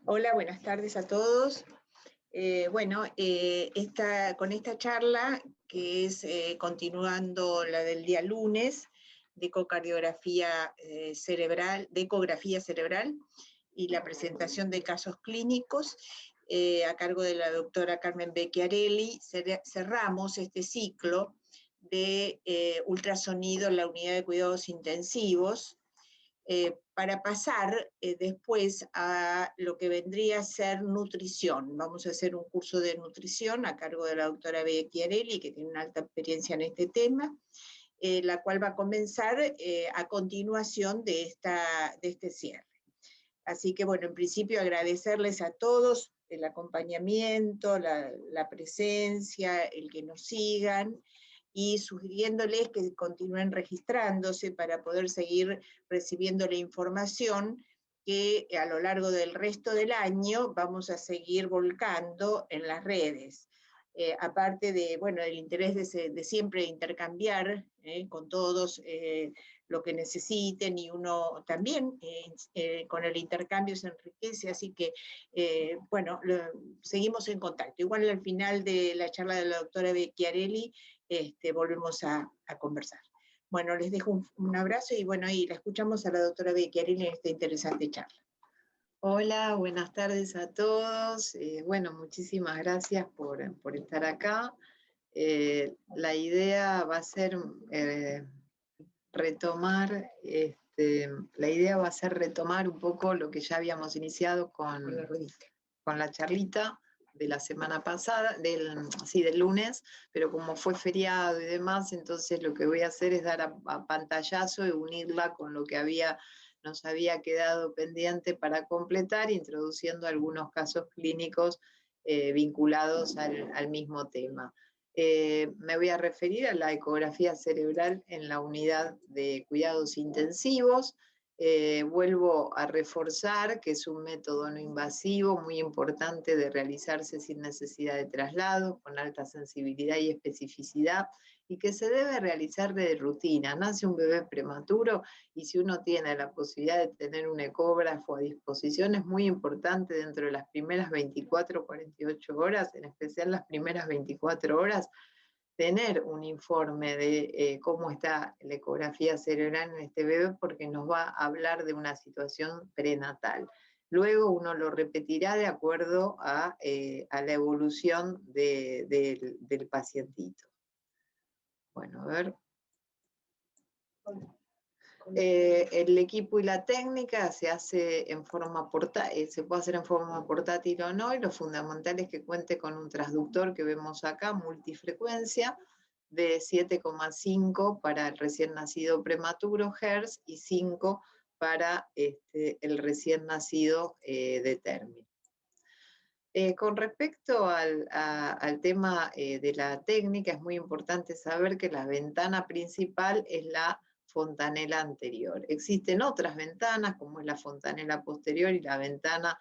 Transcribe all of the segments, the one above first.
Hola, buenas tardes a todos. Con esta charla, que es continuando la del día lunes, de ecocardiografía cerebral, de ecografía cerebral, y la presentación de casos clínicos, a cargo de la doctora Carmen Becchiarelli, cerramos este ciclo de ultrasonido en la unidad de cuidados intensivos, para pasar después a lo que vendría a ser nutrición. Vamos a hacer un curso de nutrición a cargo de la doctora Becchiarelli, que tiene una alta experiencia en este tema, la cual va a comenzar a continuación de este cierre. Así que, bueno, en principio agradecerles a todos el acompañamiento, la presencia, el que nos sigan, y sugiriéndoles que continúen registrándose para poder seguir recibiendo la información que a lo largo del resto del año vamos a seguir volcando en las redes. Aparte de, bueno, del interés de siempre intercambiar con todos lo que necesiten, y uno también con el intercambio se enriquece, así que, seguimos en contacto. Igual al final de la charla de la doctora Becchiarelli, volvemos a conversar. Bueno, les dejo un abrazo y bueno, y la escuchamos a la doctora Becchiarelli en esta interesante charla. Hola, buenas tardes a todos. Muchísimas gracias por estar acá. La idea va a ser retomar un poco lo que ya habíamos iniciado con la charlita de la semana pasada, del lunes, pero como fue feriado y demás, entonces lo que voy a hacer es dar a pantallazo y unirla con lo que nos había quedado pendiente para completar, introduciendo algunos casos clínicos vinculados al mismo tema. Me voy a referir a la ecografía cerebral en la unidad de cuidados intensivos. Vuelvo a reforzar que es un método no invasivo, muy importante de realizarse sin necesidad de traslado, con alta sensibilidad y especificidad, y que se debe realizar de rutina. Nace un bebé prematuro y si uno tiene la posibilidad de tener un ecógrafo a disposición, es muy importante dentro de las primeras 24 o 48 horas, en especial las primeras 24 horas, tener un informe de cómo está la ecografía cerebral en este bebé, porque nos va a hablar de una situación prenatal. Luego uno lo repetirá de acuerdo a la evolución del pacientito. Bueno, a ver. El equipo y la técnica se hace en forma se puede hacer en forma portátil o no, y lo fundamental es que cuente con un transductor que vemos acá, multifrecuencia, de 7,5 para el recién nacido prematuro Hz y 5 para el recién nacido de término. Con respecto al tema de la técnica, es muy importante saber que la ventana principal es la fontanela anterior. Existen otras ventanas, como es la fontanela posterior y la ventana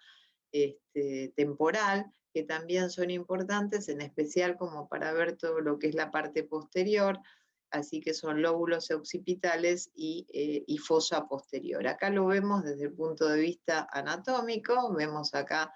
temporal, que también son importantes, en especial como para ver todo lo que es la parte posterior, así que son lóbulos occipitales y fosa posterior. Acá lo vemos desde el punto de vista anatómico, vemos acá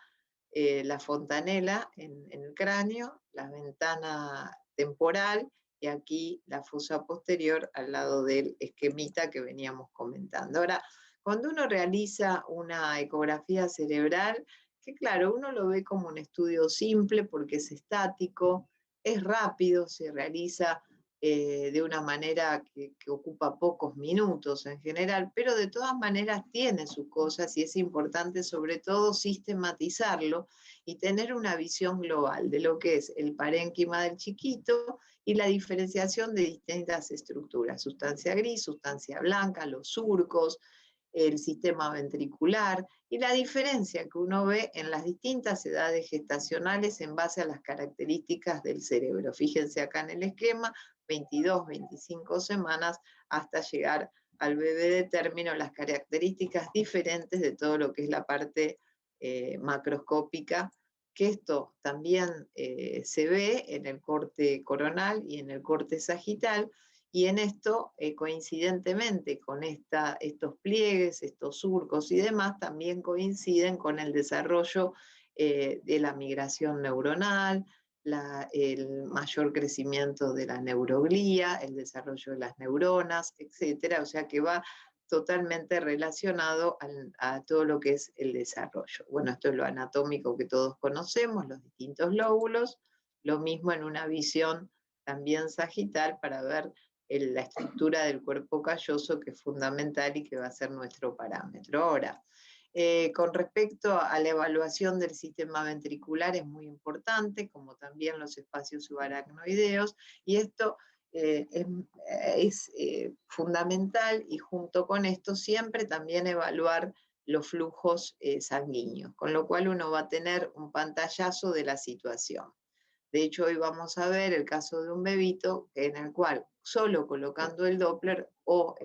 la fontanela en el cráneo, la ventana temporal, y aquí la fosa posterior al lado del esquemita que veníamos comentando. Ahora, cuando uno realiza una ecografía cerebral, que claro, uno lo ve como un estudio simple porque es estático, es rápido, se realiza de una manera que ocupa pocos minutos en general, pero de todas maneras tiene sus cosas y es importante sobre todo sistematizarlo y tener una visión global de lo que es el parénquima del chiquito y la diferenciación de distintas estructuras, sustancia gris, sustancia blanca, los surcos, el sistema ventricular, y la diferencia que uno ve en las distintas edades gestacionales en base a las características del cerebro. Fíjense acá en el esquema, 22, 25 semanas hasta llegar al bebé de término, las características diferentes de todo lo que es la parte macroscópica, que esto también se ve en el corte coronal y en el corte sagital, Y en esto, coincidentemente con estos pliegues, estos surcos y demás, también coinciden con el desarrollo de la migración neuronal, el mayor crecimiento de la neuroglía, el desarrollo de las neuronas, etcétera. O sea que va totalmente relacionado a todo lo que es el desarrollo. Bueno, esto es lo anatómico que todos conocemos, los distintos lóbulos, lo mismo en una visión también sagital para ver la estructura del cuerpo calloso, que es fundamental y que va a ser nuestro parámetro. Ahora, con respecto a la evaluación del sistema ventricular es muy importante, como también los espacios subaracnoideos, y esto es fundamental, y junto con esto siempre también evaluar los flujos sanguíneos, con lo cual uno va a tener un pantallazo de la situación. De hecho, hoy vamos a ver el caso de un bebito en el cual solo colocando el Doppler o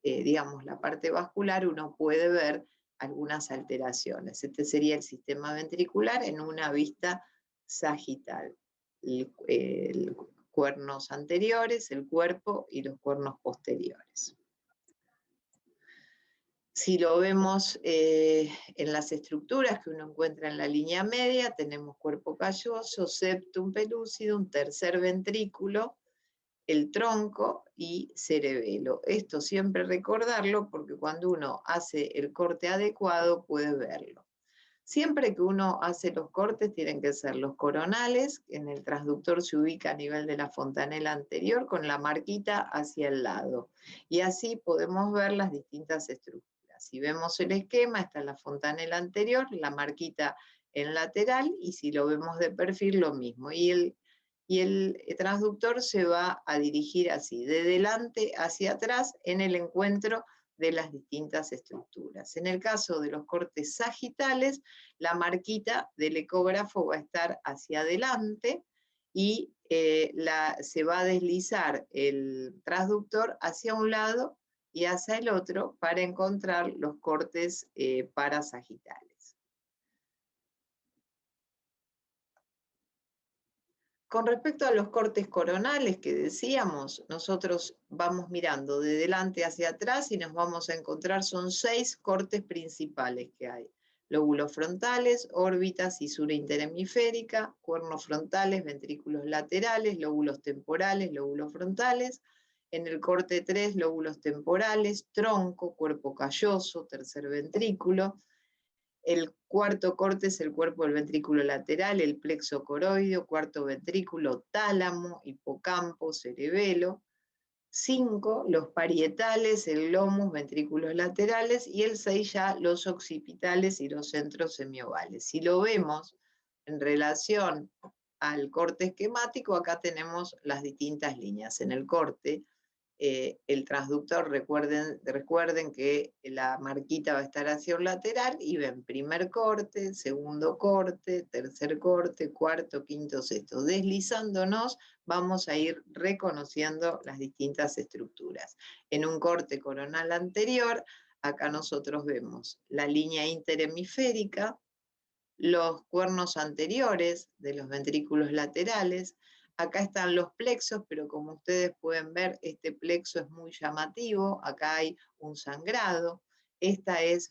digamos, la parte vascular, uno puede ver algunas alteraciones. Este sería el sistema ventricular en una vista sagital. El cuernos anteriores, el cuerpo y los cuernos posteriores. Si lo vemos en las estructuras que uno encuentra en la línea media, tenemos cuerpo calloso, septum pellucidum, tercer ventrículo, el tronco y cerebelo. Esto siempre recordarlo porque cuando uno hace el corte adecuado puede verlo. Siempre que uno hace los cortes tienen que ser los coronales, en el transductor se ubica a nivel de la fontanela anterior con la marquita hacia el lado. Y así podemos ver las distintas estructuras. Si vemos el esquema, está la fontanela anterior, la marquita en lateral, y si lo vemos de perfil, lo mismo. Y el transductor se va a dirigir así, de delante hacia atrás, en el encuentro de las distintas estructuras. En el caso de los cortes sagitales, la marquita del ecógrafo va a estar hacia adelante y se va a deslizar el transductor hacia un lado y hacia el otro para encontrar los cortes parasagitales. Con respecto a los cortes coronales que decíamos, nosotros vamos mirando de delante hacia atrás y nos vamos a encontrar, son 6 cortes principales que hay. Lóbulos frontales, órbita, cisura interhemisférica, cuernos frontales, ventrículos laterales, lóbulos temporales, lóbulos frontales. En el corte 3, lóbulos temporales, tronco, cuerpo calloso, tercer ventrículo. El cuarto corte es el cuerpo del ventrículo lateral, el plexo coroideo, cuarto ventrículo, tálamo, hipocampo, cerebelo. 5, los parietales, el lomus, ventrículos laterales, y el 6 ya los occipitales y los centros semiovales. Si lo vemos en relación al corte esquemático, acá tenemos las distintas líneas. En el corte, el transductor, recuerden que la marquita va a estar hacia un lateral y ven primer corte, segundo corte, tercer corte, cuarto, quinto, sexto. Deslizándonos vamos a ir reconociendo las distintas estructuras. En un corte coronal anterior, acá nosotros vemos la línea interhemisférica, los cuernos anteriores de los ventrículos laterales. Acá están los plexos, pero como ustedes pueden ver, este plexo es muy llamativo. Acá hay un sangrado.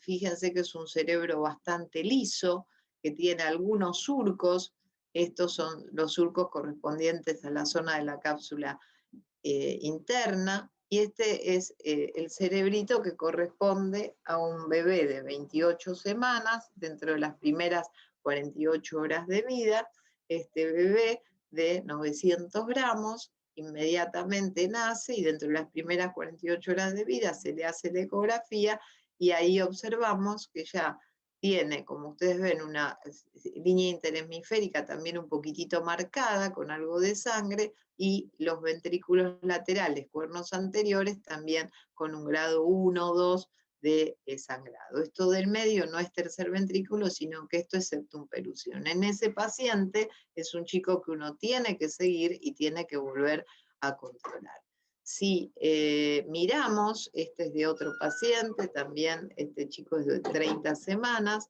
Fíjense que es un cerebro bastante liso, que tiene algunos surcos. Estos son los surcos correspondientes a la zona de la cápsula interna. Y este es el cerebrito que corresponde a un bebé de 28 semanas, dentro de las primeras 48 horas de vida. Este bebé de 900 gramos inmediatamente nace y dentro de las primeras 48 horas de vida se le hace la ecografía y ahí observamos que ya tiene, como ustedes ven, una línea interhemisférica también un poquitito marcada con algo de sangre, y los ventrículos laterales, cuernos anteriores, también con un grado 1 o 2 de sangrado. Esto del medio no es tercer ventrículo, sino que esto es septum pellucidum. En ese paciente es un chico que uno tiene que seguir y tiene que volver a controlar. Si miramos, este es de otro paciente, también este chico es de 30 semanas,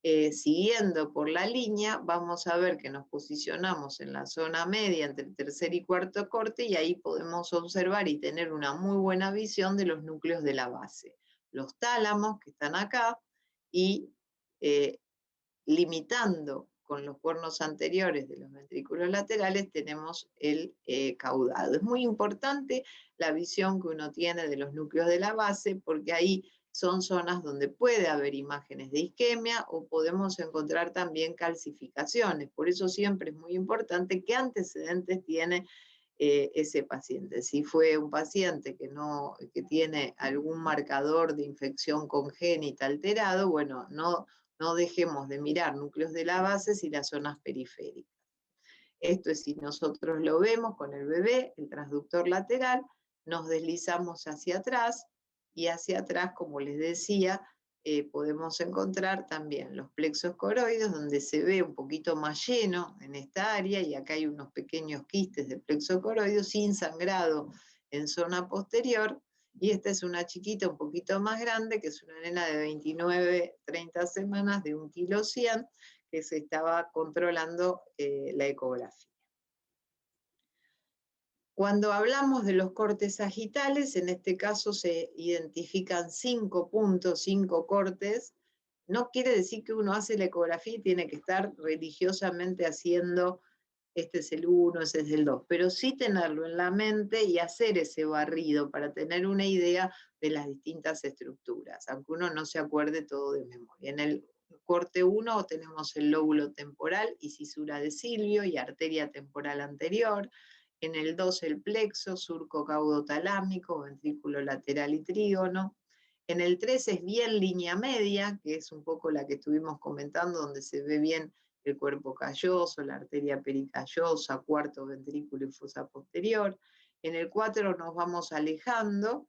siguiendo por la línea, vamos a ver que nos posicionamos en la zona media entre el tercer y cuarto corte y ahí podemos observar y tener una muy buena visión de los núcleos de la base. Los tálamos que están acá y limitando con los cuernos anteriores de los ventrículos laterales tenemos el caudado. Es muy importante la visión que uno tiene de los núcleos de la base porque ahí son zonas donde puede haber imágenes de isquemia o podemos encontrar también calcificaciones. Por eso siempre es muy importante qué antecedentes tiene ese paciente. Si fue un paciente que tiene algún marcador de infección congénita alterado, bueno, no dejemos de mirar núcleos de la base y las zonas periféricas. Esto es si nosotros lo vemos con el bebé, el transductor lateral, nos deslizamos hacia atrás y hacia atrás, como les decía, podemos encontrar también los plexos coroides, donde se ve un poquito más lleno en esta área, y acá hay unos pequeños quistes de plexo coroideo sin sangrado en zona posterior, y esta es una chiquita un poquito más grande, que es una nena de 29, 30 semanas, de 1,1 kg, que se estaba controlando la ecografía. Cuando hablamos de los cortes sagitales, en este caso se identifican 5 puntos, 5 cortes. No quiere decir que uno hace la ecografía y tiene que estar religiosamente haciendo, este es el 1, ese es el 2, pero sí tenerlo en la mente y hacer ese barrido para tener una idea de las distintas estructuras, aunque uno no se acuerde todo de memoria. En el corte 1 tenemos el lóbulo temporal y cisura de Silvio y arteria temporal anterior. En el 2 el plexo, surco caudotalámico, ventrículo lateral y trígono. En el 3 es bien línea media, que es un poco la que estuvimos comentando, donde se ve bien el cuerpo calloso, la arteria pericallosa, cuarto ventrículo y fosa posterior. En el 4 nos vamos alejando,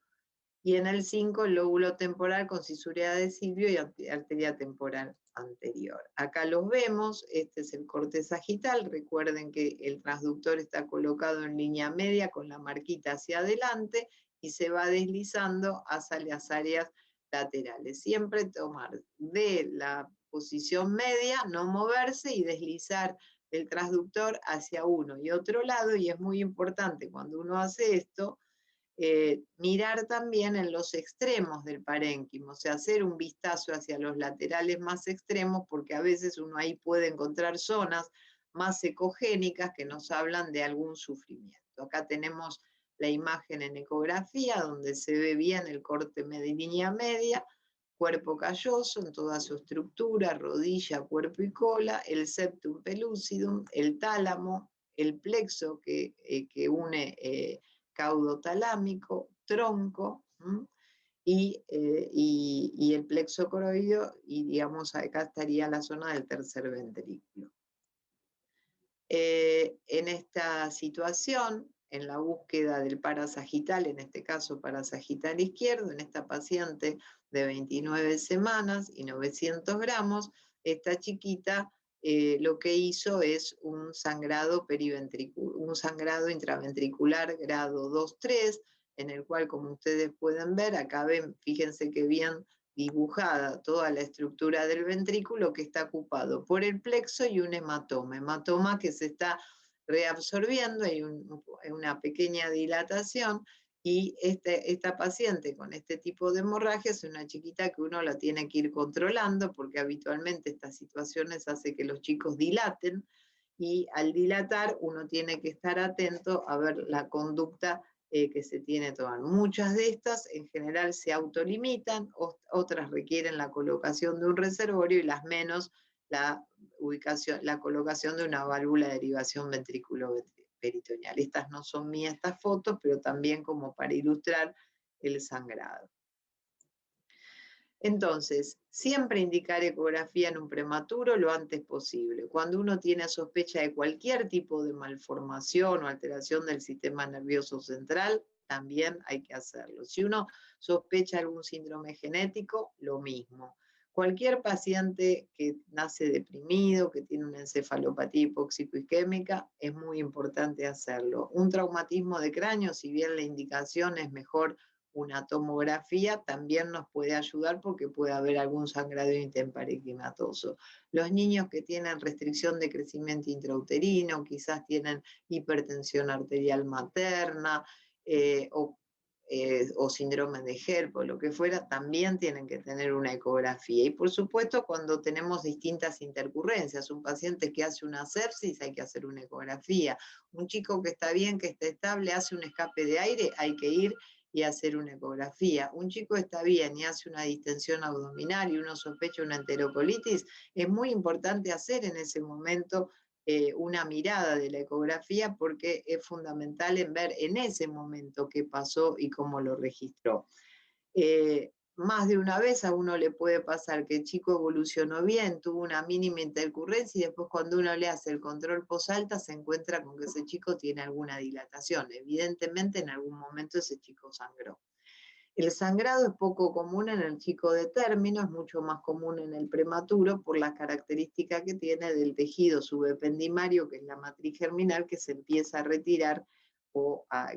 y en el 5 el lóbulo temporal con cisura de Silvio y arteria temporal anterior. Acá los vemos, este es el corte sagital, recuerden que el transductor está colocado en línea media con la marquita hacia adelante y se va deslizando hacia las áreas laterales. Siempre tomar de la posición media, no moverse y deslizar el transductor hacia uno y otro lado, y es muy importante cuando uno hace esto, mirar también en los extremos del parénquimo, o sea, hacer un vistazo hacia los laterales más extremos, porque a veces uno ahí puede encontrar zonas más ecogénicas que nos hablan de algún sufrimiento. Acá tenemos la imagen en ecografía, donde se ve bien el corte de línea media, cuerpo calloso en toda su estructura, rodilla, cuerpo y cola, el septum pellucidum, el tálamo, el plexo que une caudotalámico, tronco, y el plexo coroideo, y digamos acá estaría la zona del tercer ventrículo. En esta situación, en la búsqueda del parasagital, en este caso parasagital izquierdo, en esta paciente de 29 semanas y 900 gramos, esta chiquita lo que hizo es un sangrado intraventricular grado 2-3, en el cual, como ustedes pueden ver, acá ven, fíjense que bien dibujada toda la estructura del ventrículo, que está ocupado por el plexo y un hematoma que se está reabsorbiendo, hay una pequeña dilatación, y esta paciente con este tipo de hemorragia es una chiquita que uno la tiene que ir controlando, porque habitualmente estas situaciones hacen que los chicos dilaten, y al dilatar uno tiene que estar atento a ver la conducta que se tiene que tomar. Muchas de estas en general se autolimitan, otras requieren la colocación de un reservorio y las menos la colocación de una válvula de derivación ventrículo-peritoneal. Estas no son mías, estas fotos, pero también como para ilustrar el sangrado. Entonces, siempre indicar ecografía en un prematuro lo antes posible. Cuando uno tiene sospecha de cualquier tipo de malformación o alteración del sistema nervioso central, también hay que hacerlo. Si uno sospecha algún síndrome genético, lo mismo. Cualquier paciente que nace deprimido, que tiene una encefalopatía hipóxico-isquémica, es muy importante hacerlo. Un traumatismo de cráneo, si bien la indicación es mejor una tomografía también nos puede ayudar porque puede haber algún sangrado intraparenquimatoso. Los niños que tienen restricción de crecimiento intrauterino, quizás tienen hipertensión arterial materna o síndrome de HELP o lo que fuera, también tienen que tener una ecografía. Y por supuesto, cuando tenemos distintas intercurrencias, un paciente que hace una sepsis, hay que hacer una ecografía. Un chico que está bien, que está estable, hace un escape de aire, hay que ir y hacer una ecografía. Un chico está bien y hace una distensión abdominal y uno sospecha una enterocolitis, es muy importante hacer en ese momento una mirada de la ecografía porque es fundamental en ver en ese momento qué pasó y cómo lo registró. Más de una vez a uno le puede pasar que el chico evolucionó bien, tuvo una mínima intercurrencia y después cuando uno le hace el control posalta se encuentra con que ese chico tiene alguna dilatación. Evidentemente en algún momento ese chico sangró. El sangrado es poco común en el chico de término, es mucho más común en el prematuro por la característica que tiene del tejido subependimario, que es la matriz germinal, que se empieza a retirar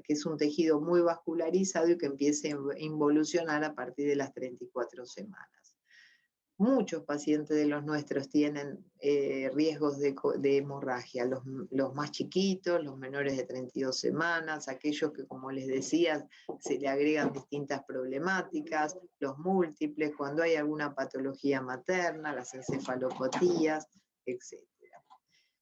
que es un tejido muy vascularizado y que empieza a involucionar a partir de las 34 semanas. Muchos pacientes de los nuestros tienen riesgos de hemorragia, los más chiquitos, los menores de 32 semanas, aquellos que, como les decía, se le agregan distintas problemáticas, los múltiples, cuando hay alguna patología materna, las encefalopatías, etc.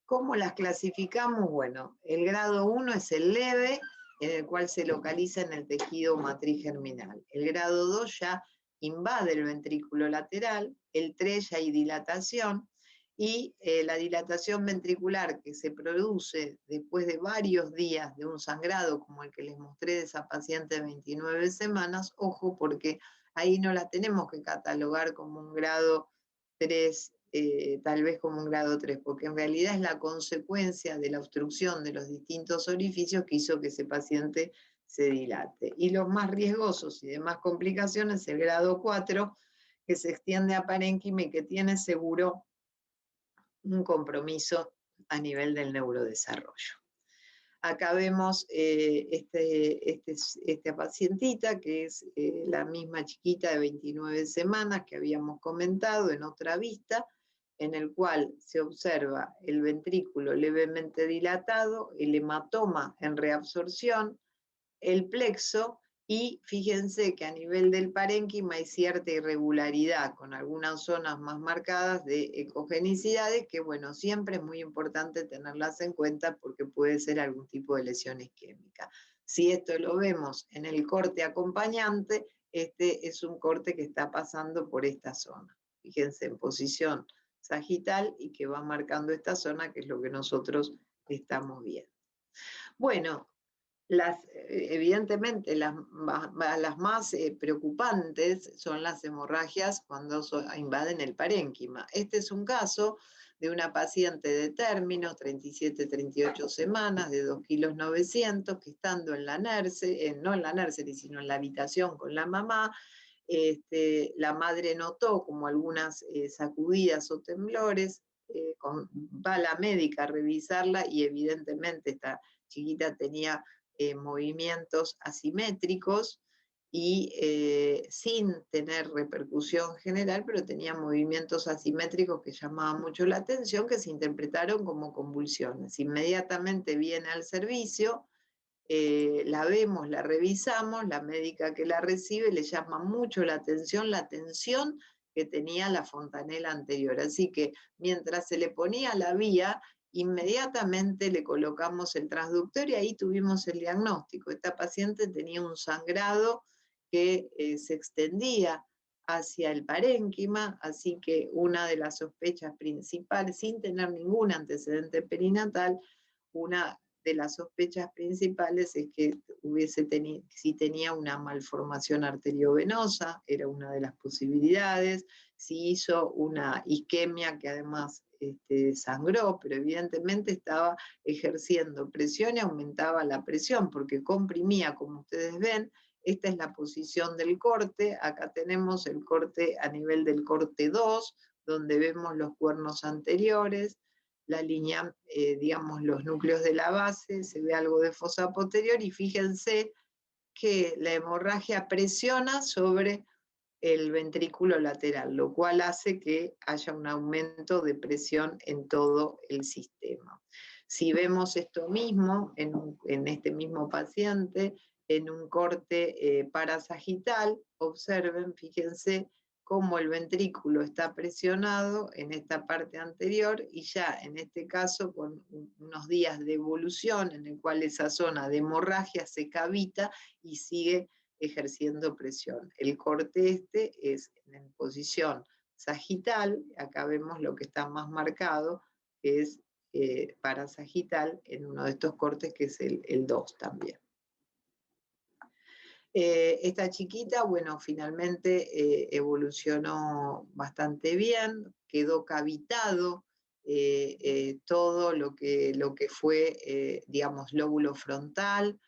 ¿Cómo las clasificamos? Bueno, el grado 1 es el leve, en el cual se localiza en el tejido matriz germinal. El grado 2 ya invade el ventrículo lateral, el 3 ya hay dilatación, y la dilatación ventricular que se produce después de varios días de un sangrado, como el que les mostré de esa paciente de 29 semanas, ojo, porque ahí no la tenemos que catalogar como un grado 3, tal vez como un grado 3, porque en realidad es la consecuencia de la obstrucción de los distintos orificios que hizo que ese paciente se dilate. Y los más riesgosos y de más complicaciones, el grado 4, que se extiende a parénquima y que tiene seguro un compromiso a nivel del neurodesarrollo. Acá vemos esta pacientita, que es la misma chiquita de 29 semanas que habíamos comentado en otra vista, en el cual se observa el ventrículo levemente dilatado, el hematoma en reabsorción, el plexo, y fíjense que a nivel del parénquima hay cierta irregularidad, con algunas zonas más marcadas de ecogenicidades, que bueno, siempre es muy importante tenerlas en cuenta porque puede ser algún tipo de lesión isquémica. Si esto lo vemos en el corte acompañante, este es un corte que está pasando por esta zona. Fíjense en posición sagital y que va marcando esta zona, que es lo que nosotros estamos viendo. Bueno, evidentemente las más preocupantes son las hemorragias cuando invaden el parénquima. Este es un caso de una paciente de término, 37-38 semanas, de 2,9 kilos, que estando en la nursery, no en la nursery, sino en la habitación con la mamá, la madre notó como algunas sacudidas o temblores, va la médica a revisarla y evidentemente esta chiquita tenía movimientos asimétricos y sin tener repercusión general, pero tenía movimientos asimétricos que llamaban mucho la atención, que se interpretaron como convulsiones. Inmediatamente viene al servicio, la vemos, la revisamos, la médica que la recibe le llama mucho la tensión que tenía la fontanela anterior. Así que mientras se le ponía la vía, inmediatamente le colocamos el transductor y ahí tuvimos el diagnóstico. Esta paciente tenía un sangrado que se extendía hacia el parénquima, así que una de las sospechas principales, sin tener ningún antecedente perinatal, una de las sospechas principales es que si tenía una malformación arteriovenosa, era una de las posibilidades, si hizo una isquemia que además sangró, pero evidentemente estaba ejerciendo presión y aumentaba la presión porque comprimía, como ustedes ven. Esta es la posición del corte, acá tenemos el corte a nivel del corte 2, donde vemos los cuernos anteriores, la línea, digamos, los núcleos de la base, se ve algo de fosa posterior y fíjense que la hemorragia presiona sobre el ventrículo lateral, lo cual hace que haya un aumento de presión en todo el sistema. Si vemos esto mismo en este mismo paciente, en un corte parasagital, observen, fíjense cómo el ventrículo está presionado en esta parte anterior y ya en este caso con unos días de evolución en el cual esa zona de hemorragia se cavita y sigue ejerciendo presión. El corte este es en posición sagital, acá vemos lo que está más marcado, que es parasagital en uno de estos cortes que es el 2 también. Esta chiquita, bueno, finalmente evolucionó bastante bien, quedó cavitado todo lo que fue, digamos, lóbulo frontal,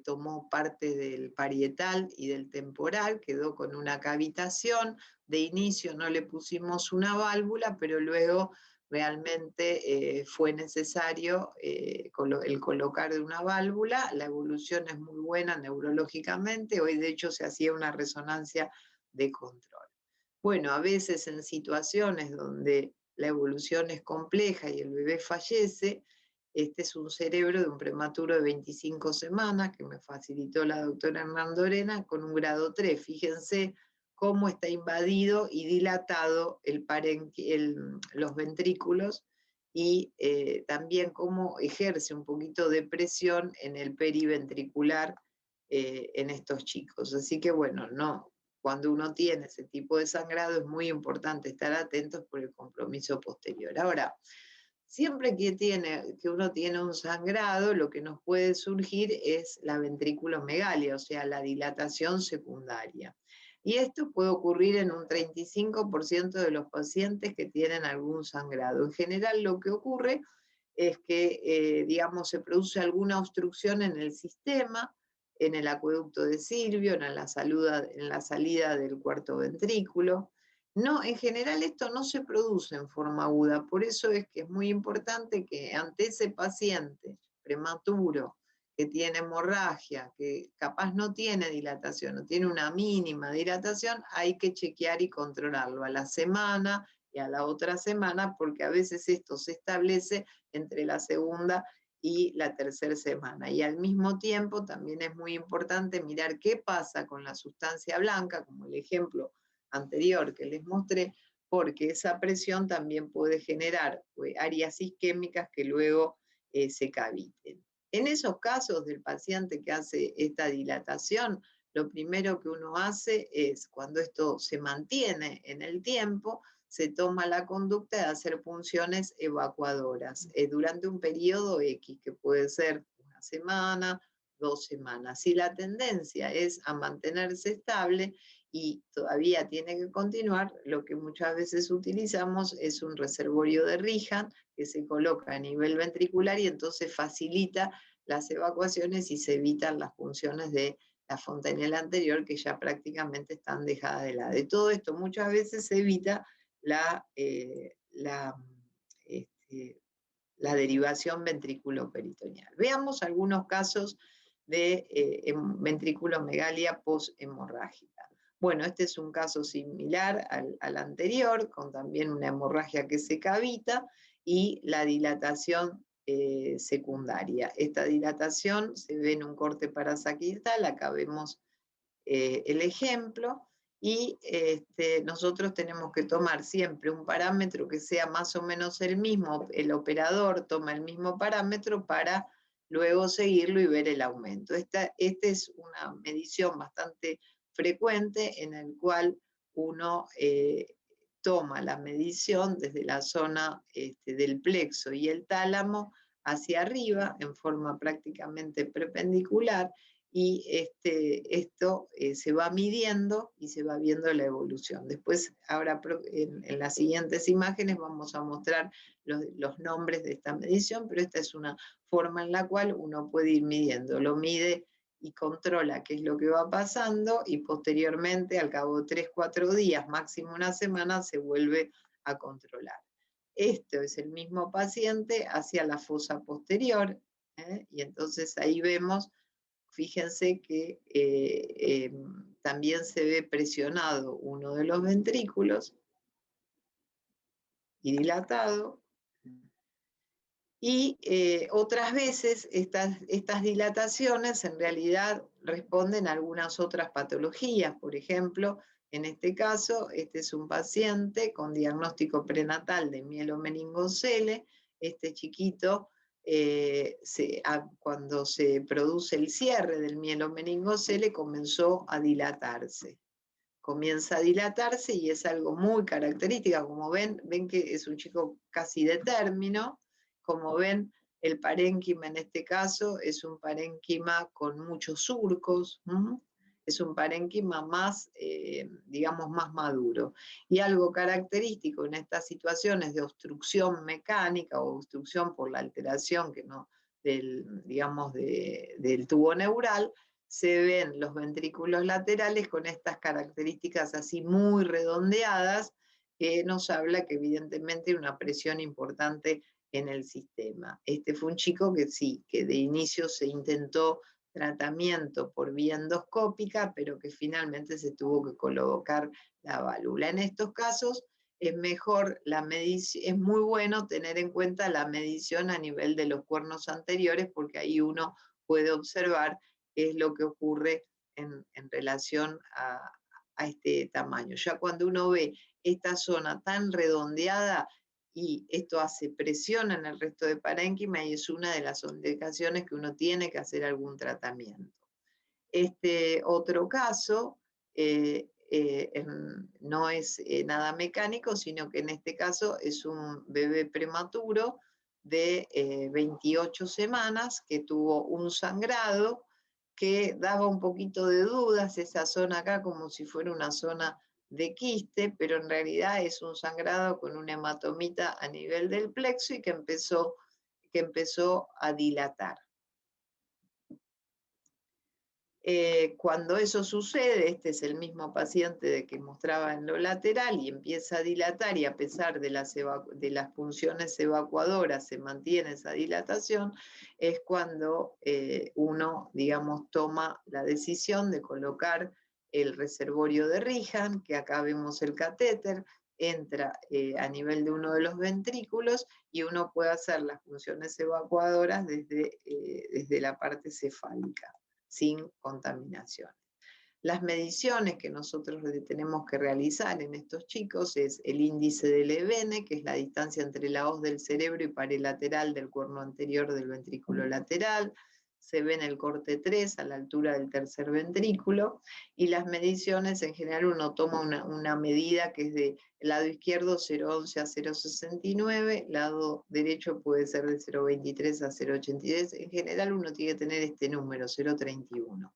tomó parte del parietal y del temporal, quedó con una cavitación. De inicio no le pusimos una válvula, pero luego realmente fue necesario el colocar de una válvula. La evolución es muy buena neurológicamente, hoy de hecho se hacía una resonancia de control. Bueno, a veces en situaciones donde la evolución es compleja y el bebé fallece, este es un cerebro de un prematuro de 25 semanas que me facilitó la doctora Hernando Orena con un grado 3. Fíjense cómo está invadido y dilatado los ventrículos y también cómo ejerce un poquito de presión en el periventricular en estos chicos. Así que bueno, cuando uno tiene ese tipo de sangrado es muy importante estar atentos por el compromiso posterior. Ahora, siempre que uno tiene un sangrado, lo que nos puede surgir es la ventriculomegalia, o sea, la dilatación secundaria. Y esto puede ocurrir en un 35% de los pacientes que tienen algún sangrado. En general, lo que ocurre es que, digamos, se produce alguna obstrucción en el sistema, en el acueducto de Silvio, en la salida del cuarto ventrículo. No, en general esto no se produce en forma aguda, por eso es que es muy importante que ante ese paciente prematuro que tiene hemorragia, que capaz no tiene dilatación o tiene una mínima dilatación, hay que chequear y controlarlo a la semana y a la otra semana, porque a veces esto se establece entre la segunda y la tercera semana. Y al mismo tiempo también es muy importante mirar qué pasa con la sustancia blanca, como el ejemplo anterior que les mostré, porque esa presión también puede generar áreas isquémicas que luego se caviten. En esos casos del paciente que hace esta dilatación, lo primero que uno hace es, cuando esto se mantiene en el tiempo, se toma la conducta de hacer punciones evacuadoras durante un periodo X, que puede ser una semana, 2 semanas. Si la tendencia es a mantenerse estable y todavía tiene que continuar, lo que muchas veces utilizamos es un reservorio de Rihan que se coloca a nivel ventricular y entonces facilita las evacuaciones y se evitan las punciones de la fontanela anterior que ya prácticamente están dejadas de lado. De todo esto muchas veces se evita la derivación ventriculoperitoneal. Veamos algunos casos de ventriculomegalia post-hemorrágica. Bueno, este es un caso similar al anterior, con también una hemorragia que se cavita y la dilatación secundaria. Esta dilatación se ve en un corte parasagital, acá vemos el ejemplo, y nosotros tenemos que tomar siempre un parámetro que sea más o menos el mismo, el operador toma el mismo parámetro para luego seguirlo y ver el aumento. Esta es una medición bastante frecuente en el cual uno toma la medición desde la zona del plexo y el tálamo hacia arriba en forma prácticamente perpendicular, y esto se va midiendo y se va viendo la evolución. Después, ahora en las siguientes imágenes vamos a mostrar los nombres de esta medición, pero esta es una forma en la cual uno puede ir midiendo. Lo mide y controla qué es lo que va pasando y posteriormente, al cabo de 3-4 días, máximo una semana, se vuelve a controlar. Esto es el mismo paciente hacia la fosa posterior, y entonces ahí vemos fíjense que también se ve presionado uno de los ventrículos y dilatado. Y otras veces estas dilataciones en realidad responden a algunas otras patologías. Por ejemplo, en este caso, este es un paciente con diagnóstico prenatal de mielomeningocele. Este chiquito, cuando se produce el cierre del mielomeningocele, comenzó a dilatarse. Comienza a dilatarse y es algo muy característico. Como ven que es un chico casi de término. Como ven, el parénquima en este caso es un parénquima con muchos surcos, es un parénquima más, digamos, más maduro. Y algo característico en estas situaciones de obstrucción mecánica o obstrucción por la alteración digamos, del tubo neural, se ven los ventrículos laterales con estas características así muy redondeadas, que nos habla que evidentemente hay una presión importante en el sistema. Este fue un chico que sí, que de inicio se intentó tratamiento por vía endoscópica, pero que finalmente se tuvo que colocar la válvula. En estos casos es mejor la medición, es muy bueno tener en cuenta la medición a nivel de los cuernos anteriores, porque ahí uno puede observar qué es lo que ocurre en relación a este tamaño. Ya cuando uno ve esta zona tan redondeada, y esto hace presión en el resto de parénquima y es una de las indicaciones que uno tiene que hacer algún tratamiento. Este otro caso no es nada mecánico, sino que en este caso es un bebé prematuro de 28 semanas que tuvo un sangrado que daba un poquito de dudas, esa zona acá como si fuera una zona de quiste, pero en realidad es un sangrado con una hematomita a nivel del plexo y que empezó a dilatar. Cuando eso sucede, este es el mismo paciente de que mostraba en lo lateral y empieza a dilatar y a pesar de las funciones evacuadoras se mantiene esa dilatación, es cuando uno, digamos, toma la decisión de colocar el reservorio de Rihan, que acá vemos el catéter, entra a nivel de uno de los ventrículos y uno puede hacer las funciones evacuadoras desde la parte cefálica, sin contaminación. Las mediciones que nosotros tenemos que realizar en estos chicos es el índice de Levene, que es la distancia entre la hoz del cerebro y pared lateral del cuerno anterior del ventrículo lateral. Se ve en el corte 3 a la altura del tercer ventrículo, y las mediciones en general uno toma una medida que es de lado izquierdo 0,11 a 0,69, lado derecho puede ser de 0,23 a 0,83, en general uno tiene que tener este número, 0,31.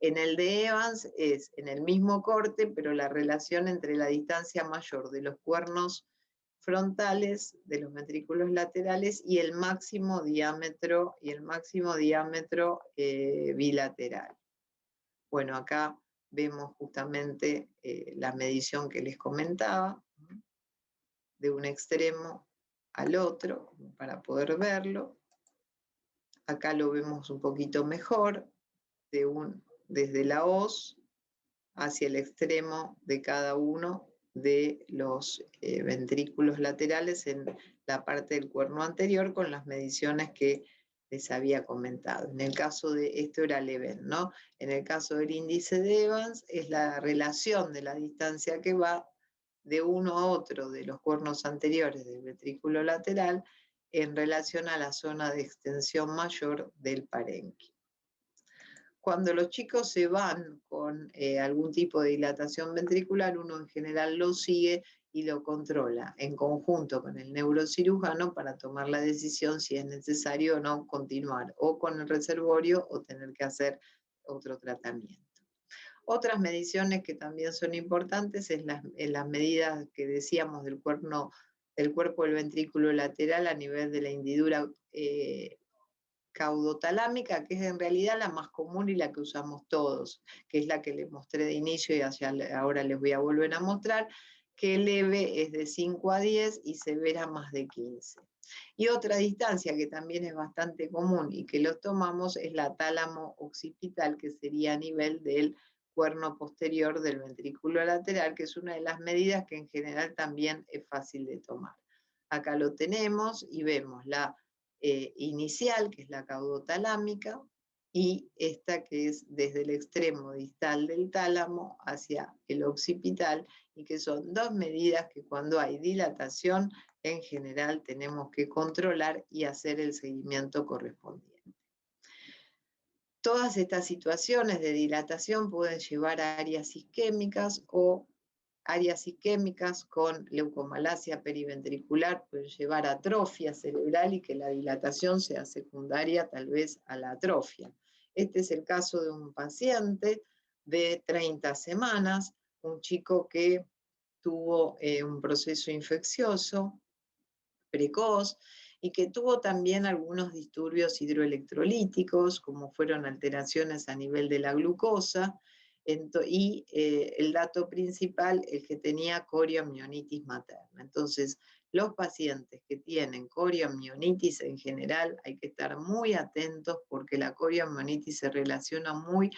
En el de Evans es en el mismo corte, pero la relación entre la distancia mayor de los cuernos frontales, de los ventrículos laterales, y el máximo diámetro, bilateral. Bueno, acá vemos justamente la medición que les comentaba, de un extremo al otro, para poder verlo. Acá lo vemos un poquito mejor, desde la hoz hacia el extremo de cada uno de los ventrículos laterales en la parte del cuerno anterior con las mediciones que les había comentado. En el caso de esto era Leven, ¿no? En el caso del índice de Evans es la relación de la distancia que va de uno a otro de los cuernos anteriores del ventrículo lateral en relación a la zona de extensión mayor del parénquima. Cuando los chicos se van con algún tipo de dilatación ventricular, uno en general lo sigue y lo controla en conjunto con el neurocirujano para tomar la decisión si es necesario o no continuar o con el reservorio o tener que hacer otro tratamiento. Otras mediciones que también son importantes es las medidas que decíamos del cuerpo del ventrículo lateral a nivel de la hendidura caudotalámica, que es en realidad la más común y la que usamos todos, que es la que les mostré de inicio y ahora les voy a volver a mostrar, que leve es de 5 a 10 y severa más de 15. Y otra distancia que también es bastante común y que los tomamos es la tálamo occipital, que sería a nivel del cuerno posterior del ventrículo lateral, que es una de las medidas que en general también es fácil de tomar. Acá lo tenemos y vemos la inicial, que es la caudotalámica, y esta que es desde el extremo distal del tálamo hacia el occipital, y que son dos medidas que cuando hay dilatación en general tenemos que controlar y hacer el seguimiento correspondiente. Todas estas situaciones de dilatación pueden llevar a áreas isquémicas o áreas isquémicas con leucomalacia periventricular pueden llevar a atrofia cerebral y que la dilatación sea secundaria tal vez a la atrofia. Este es el caso de un paciente de 30 semanas, un chico que tuvo un proceso infeccioso precoz y que tuvo también algunos disturbios hidroelectrolíticos, como fueron alteraciones a nivel de la glucosa, y el dato principal, el que tenía coriomionitis materna. Entonces, los pacientes que tienen coriomionitis en general hay que estar muy atentos porque la coriomionitis se relaciona muy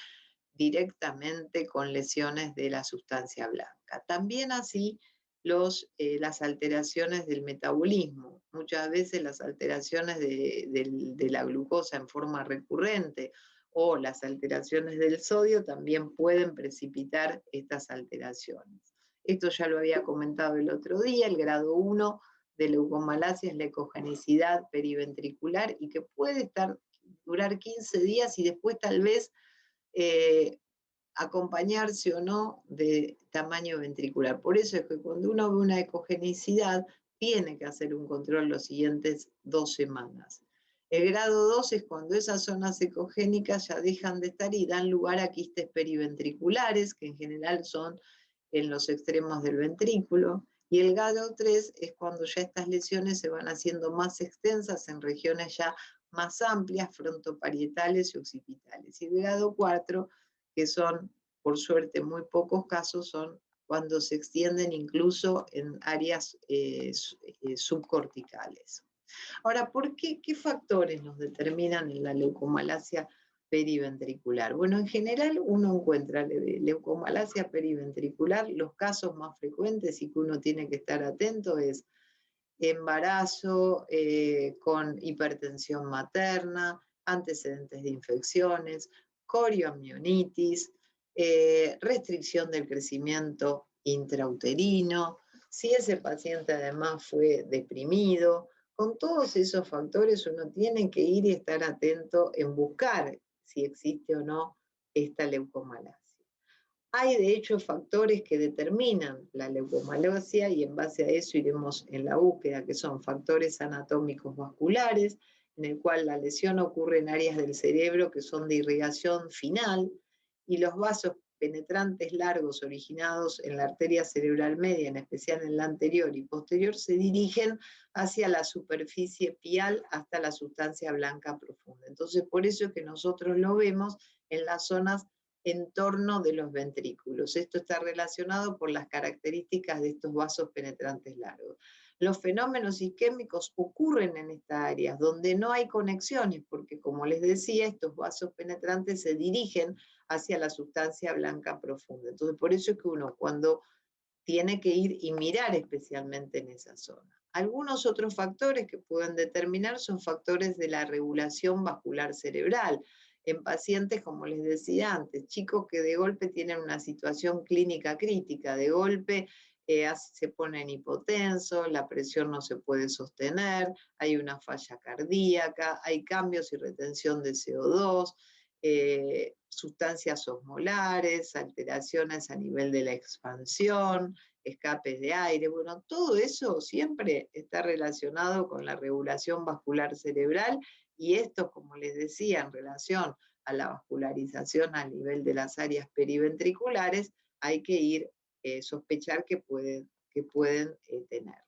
directamente con lesiones de la sustancia blanca. También así las alteraciones del metabolismo. Muchas veces las alteraciones de la glucosa en forma recurrente o las alteraciones del sodio también pueden precipitar estas alteraciones. Esto ya lo había comentado el otro día, el grado 1 de leucomalacia es la ecogenicidad periventricular y que puede durar 15 días y después tal vez acompañarse o no de tamaño ventricular. Por eso es que cuando uno ve una ecogenicidad, tiene que hacer un control los siguientes 2 semanas. El grado 2 es cuando esas zonas ecogénicas ya dejan de estar y dan lugar a quistes periventriculares, que en general son en los extremos del ventrículo. Y el grado 3 es cuando ya estas lesiones se van haciendo más extensas en regiones ya más amplias, frontoparietales y occipitales. Y el grado 4, que son, por suerte, muy pocos casos, son cuando se extienden incluso en áreas subcorticales. Ahora, ¿qué factores nos determinan en la leucomalacia periventricular? Bueno, en general uno encuentra leucomalacia periventricular, los casos más frecuentes y que uno tiene que estar atento es embarazo con hipertensión materna, antecedentes de infecciones, coriomionitis, restricción del crecimiento intrauterino, si ese paciente además fue deprimido. Con todos esos factores uno tiene que ir y estar atento en buscar si existe o no esta leucomalacia. Hay de hecho factores que determinan la leucomalacia y en base a eso iremos en la búsqueda, que son factores anatómicos vasculares, en el cual la lesión ocurre en áreas del cerebro que son de irrigación final y los vasos penetrantes largos originados en la arteria cerebral media, en especial en la anterior y posterior, se dirigen hacia la superficie pial hasta la sustancia blanca profunda. Entonces, por eso es que nosotros lo vemos en las zonas en torno de los ventrículos. Esto está relacionado por las características de estos vasos penetrantes largos. Los fenómenos isquémicos ocurren en estas áreas donde no hay conexiones, porque como les decía, estos vasos penetrantes se dirigen hacia la sustancia blanca profunda. Entonces, por eso es que uno cuando tiene que ir y mirar especialmente en esa zona. Algunos otros factores que pueden determinar son factores de la regulación vascular cerebral. En pacientes, como les decía antes, chicos que de golpe tienen una situación clínica crítica, de golpe se ponen hipotensos, la presión no se puede sostener, hay una falla cardíaca, hay cambios y retención de CO2, sustancias osmolares, alteraciones a nivel de la expansión, escapes de aire. Bueno, todo eso siempre está relacionado con la regulación vascular cerebral y esto, como les decía, en relación a la vascularización a nivel de las áreas periventriculares, hay que ir sospechar que pueden tenerla.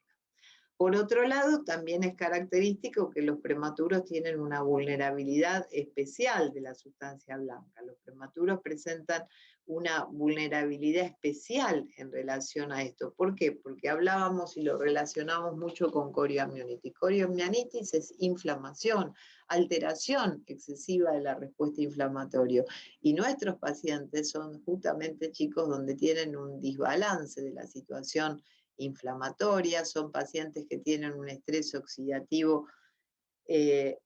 Por otro lado, también es característico que los prematuros tienen una vulnerabilidad especial de la sustancia blanca. Los prematuros presentan una vulnerabilidad especial en relación a esto. ¿Por qué? Porque hablábamos y lo relacionamos mucho con coriomionitis. Coriomionitis es inflamación, alteración excesiva de la respuesta inflamatoria. Y nuestros pacientes son justamente chicos donde tienen un desbalance de la situación inflamatoria, son pacientes que tienen un estrés oxidativo, que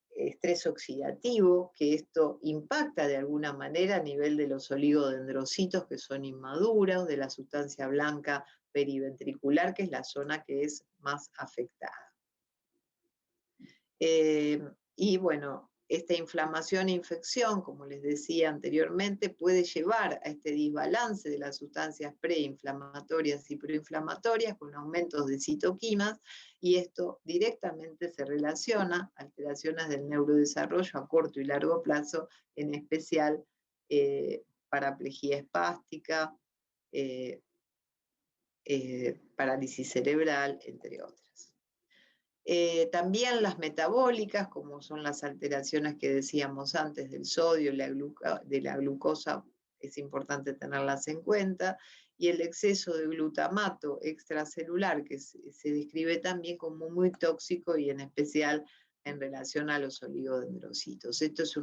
esto impacta de alguna manera a nivel de los oligodendrocitos que son inmaduros, de la sustancia blanca periventricular, que es la zona que es más afectada. Y bueno, esta inflamación e infección, como les decía anteriormente, puede llevar a este desbalance de las sustancias preinflamatorias y proinflamatorias con aumentos de citoquinas, y esto directamente se relaciona a alteraciones del neurodesarrollo a corto y largo plazo, en especial paraplegia espástica, parálisis cerebral, entre otras. También las metabólicas, como son las alteraciones que decíamos antes del sodio, de la glucosa, es importante tenerlas en cuenta, y el exceso de glutamato extracelular, que se describe también como muy tóxico y en especial en relación a los oligodendrocitos. Esta es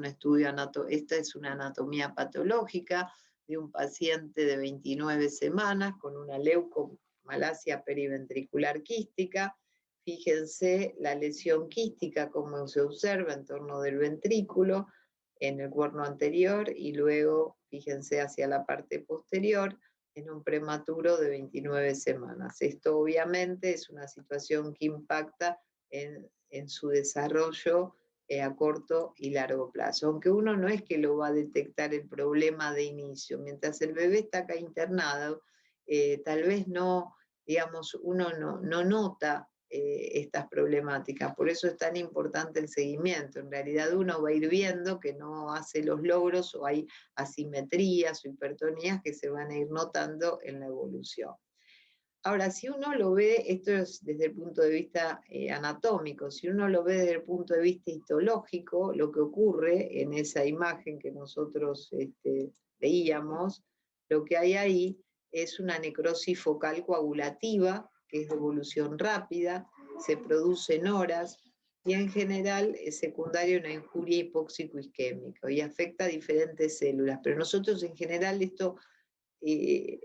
una anatomía patológica de un paciente de 29 semanas con una leucomalacia periventricular quística. Fíjense la lesión quística, como se observa en torno del ventrículo, en el cuerno anterior, y luego, fíjense hacia la parte posterior, en un prematuro de 29 semanas. Esto obviamente es una situación que impacta en su desarrollo a corto y largo plazo. Aunque uno no es que lo va a detectar el problema de inicio. Mientras el bebé está acá internado, tal vez no, digamos, uno no nota estas problemáticas. Por eso es tan importante el seguimiento. En realidad uno va a ir viendo que no hace los logros o hay asimetrías o hipertonías que se van a ir notando en la evolución. Ahora, si uno lo ve, esto es desde el punto de vista anatómico, si uno lo ve desde el punto de vista histológico, lo que ocurre en esa imagen que nosotros veíamos, lo que hay ahí es una necrosis focal coagulativa, que es de evolución rápida, se produce en horas, y en general es secundaria a una injuria hipóxico-isquémica y afecta a diferentes células. Pero nosotros en general esto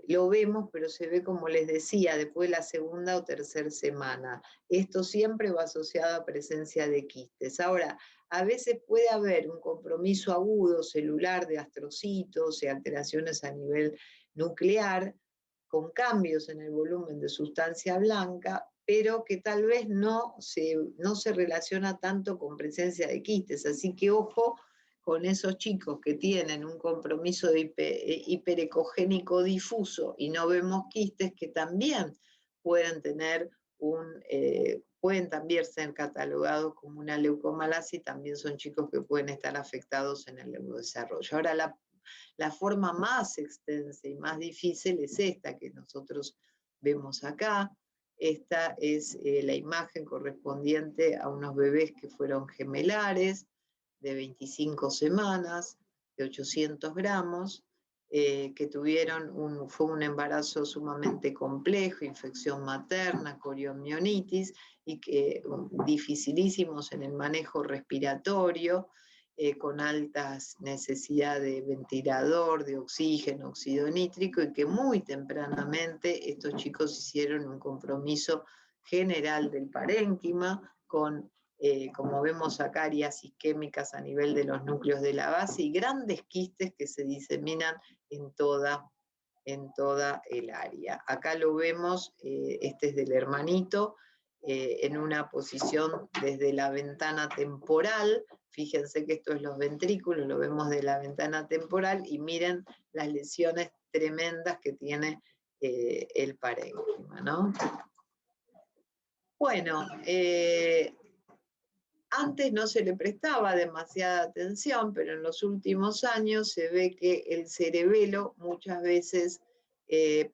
lo vemos, pero se ve, como les decía, después de la segunda o tercera semana. Esto siempre va asociado a presencia de quistes. Ahora, a veces puede haber un compromiso agudo celular de astrocitos y alteraciones a nivel nuclear, con cambios en el volumen de sustancia blanca, pero que tal vez no se relaciona tanto con presencia de quistes. Así que ojo con esos chicos que tienen un compromiso hiperecogénico difuso y no vemos quistes, que también pueden tener pueden también ser catalogados como una leucomalacia, y también son chicos que pueden estar afectados en el neurodesarrollo. Ahora, la forma más extensa y más difícil es esta que nosotros vemos acá. Esta es la imagen correspondiente a unos bebés que fueron gemelares, de 25 semanas, de 800 gramos, que fue un embarazo sumamente complejo, infección materna, coriomionitis, y que dificilísimos en el manejo respiratorio, con altas necesidades de ventilador, de oxígeno, óxido nítrico, y que muy tempranamente estos chicos hicieron un compromiso general del parénquima, con como vemos acá, áreas isquémicas a nivel de los núcleos de la base y grandes quistes que se diseminan en toda el área. Acá lo vemos, este es del hermanito, en una posición desde la ventana temporal. Fíjense que esto es los ventrículos, lo vemos de la ventana temporal, y miren las lesiones tremendas que tiene el parénquima, ¿no? Bueno, antes no se le prestaba demasiada atención, pero en los últimos años se ve que el cerebelo muchas veces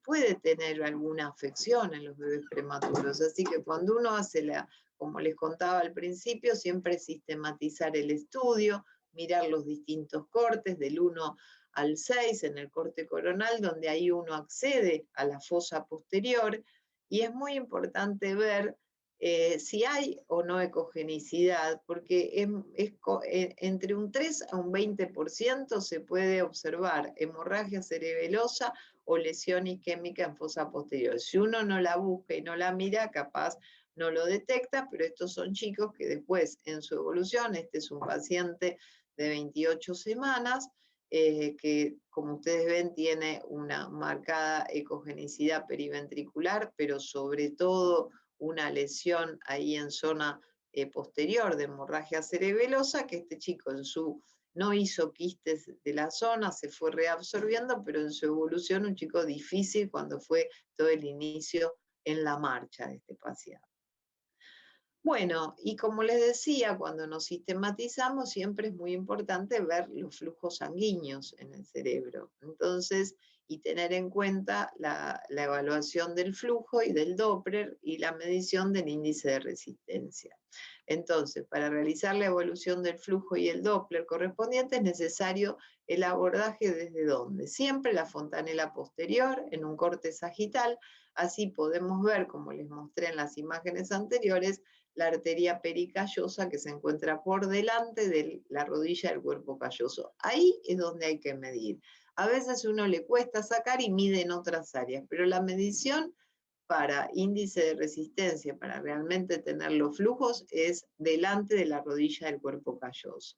puede tener alguna afección en los bebés prematuros. Así que cuando uno hace como les contaba al principio, siempre sistematizar el estudio, mirar los distintos cortes del 1 al 6 en el corte coronal, donde ahí uno accede a la fosa posterior, y es muy importante ver si hay o no ecogenicidad, porque entre un 3 a un 20% se puede observar hemorragia cerebelosa o lesión isquémica en fosa posterior. Si uno no la busca y no la mira, capaz no lo detecta, pero estos son chicos que después en su evolución, este es un paciente de 28 semanas, que como ustedes ven tiene una marcada ecogenicidad periventricular, pero sobre todo una lesión ahí en zona posterior de hemorragia cerebelosa, que este chico no hizo quistes de la zona, se fue reabsorbiendo, pero en su evolución un chico difícil cuando fue todo el inicio en la marcha de este paciente. Bueno, y como les decía, cuando nos sistematizamos siempre es muy importante ver los flujos sanguíneos en el cerebro. Entonces, y tener en cuenta la evaluación del flujo y del Doppler y la medición del índice de resistencia. Entonces, para realizar la evolución del flujo y el Doppler correspondiente es necesario el abordaje desde dónde. Siempre la fontanela posterior en un corte sagital, así podemos ver, como les mostré en las imágenes anteriores, la arteria pericallosa que se encuentra por delante de la rodilla del cuerpo calloso. Ahí es donde hay que medir. A veces a uno le cuesta sacar y mide en otras áreas, pero la medición para índice de resistencia, para realmente tener los flujos, es delante de la rodilla del cuerpo calloso.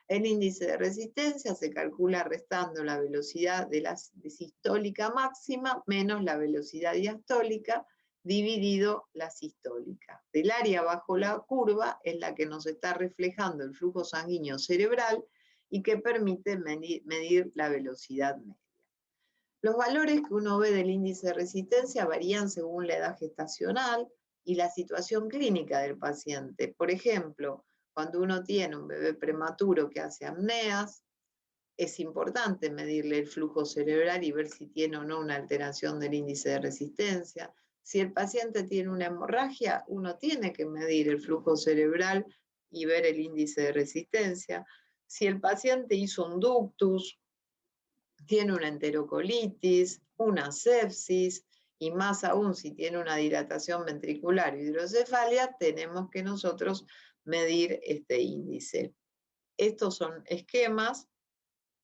El índice de resistencia se calcula restando la velocidad de sistólica máxima menos la velocidad diastólica dividido la sistólica. Del área bajo la curva es la que nos está reflejando el flujo sanguíneo cerebral y que permite medir la velocidad media. Los valores que uno ve del índice de resistencia varían según la edad gestacional y la situación clínica del paciente. Por ejemplo, cuando uno tiene un bebé prematuro que hace apneas, es importante medirle el flujo cerebral y ver si tiene o no una alteración del índice de resistencia. Si el paciente tiene una hemorragia, uno tiene que medir el flujo cerebral y ver el índice de resistencia. Si el paciente hizo un ductus, tiene una enterocolitis, una sepsis, y más aún si tiene una dilatación ventricular o hidrocefalia, tenemos que nosotros medir este índice. Estos son esquemas,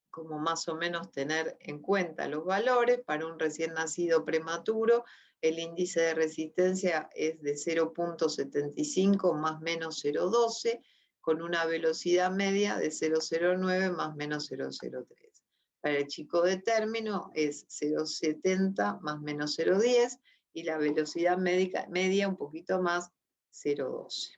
como más o menos tener en cuenta los valores. Para un recién nacido prematuro, el índice de resistencia es de 0.75 más menos 0.12, con una velocidad media de 0.09 más menos 0.03. Para el chico de término es 0.70 más menos 0.10 y la velocidad media un poquito más, 0.12.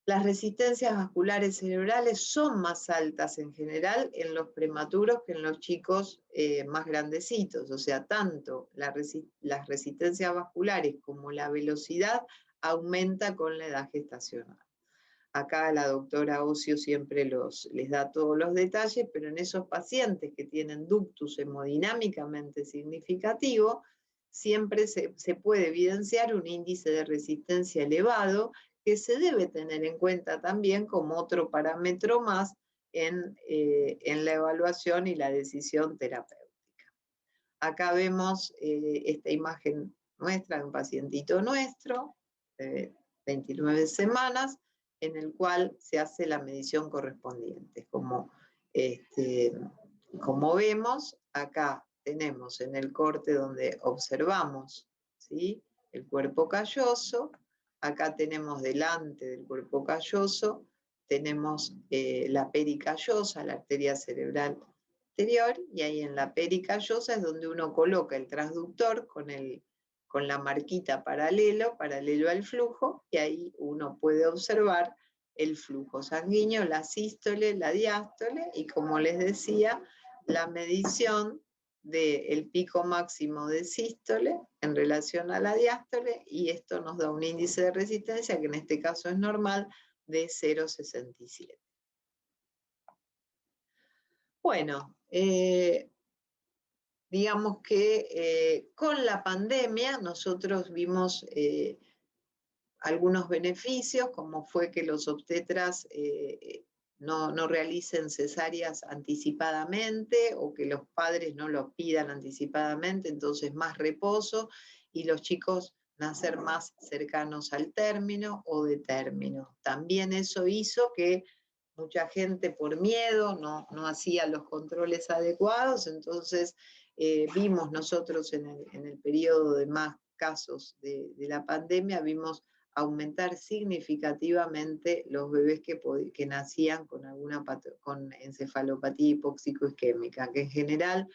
Las resistencias vasculares cerebrales son más altas en general en los prematuros que en los chicos más grandecitos, o sea, tanto las resistencias vasculares como la velocidad aumenta con la edad gestacional. Acá la doctora Ocio siempre les da todos los detalles, pero en esos pacientes que tienen ductus hemodinámicamente significativo, siempre se puede evidenciar un índice de resistencia elevado que se debe tener en cuenta también como otro parámetro más en la evaluación y la decisión terapéutica. Acá vemos esta imagen nuestra de un pacientito nuestro, de 29 semanas, en el cual se hace la medición correspondiente. Como vemos, acá tenemos en el corte donde observamos, ¿sí?, el cuerpo calloso. Acá tenemos delante del cuerpo calloso, tenemos la pericallosa, la arteria cerebral anterior, y ahí en la pericallosa es donde uno coloca el transductor con la marquita paralelo al flujo, y ahí uno puede observar el flujo sanguíneo, la sístole, la diástole, y como les decía, la medición del pico máximo de sístole en relación a la diástole, y esto nos da un índice de resistencia, que en este caso es normal, de 0,67. Bueno, digamos que con la pandemia nosotros vimos algunos beneficios, como fue que los obstetras no realicen cesáreas anticipadamente o que los padres no lo pidan anticipadamente, entonces más reposo y los chicos nacer más cercanos al término o de término. También eso hizo que mucha gente por miedo no hacía los controles adecuados, entonces vimos nosotros en el periodo de más casos de la pandemia, vimos aumentar significativamente los bebés que nacían con con encefalopatía hipóxico-isquémica, que en general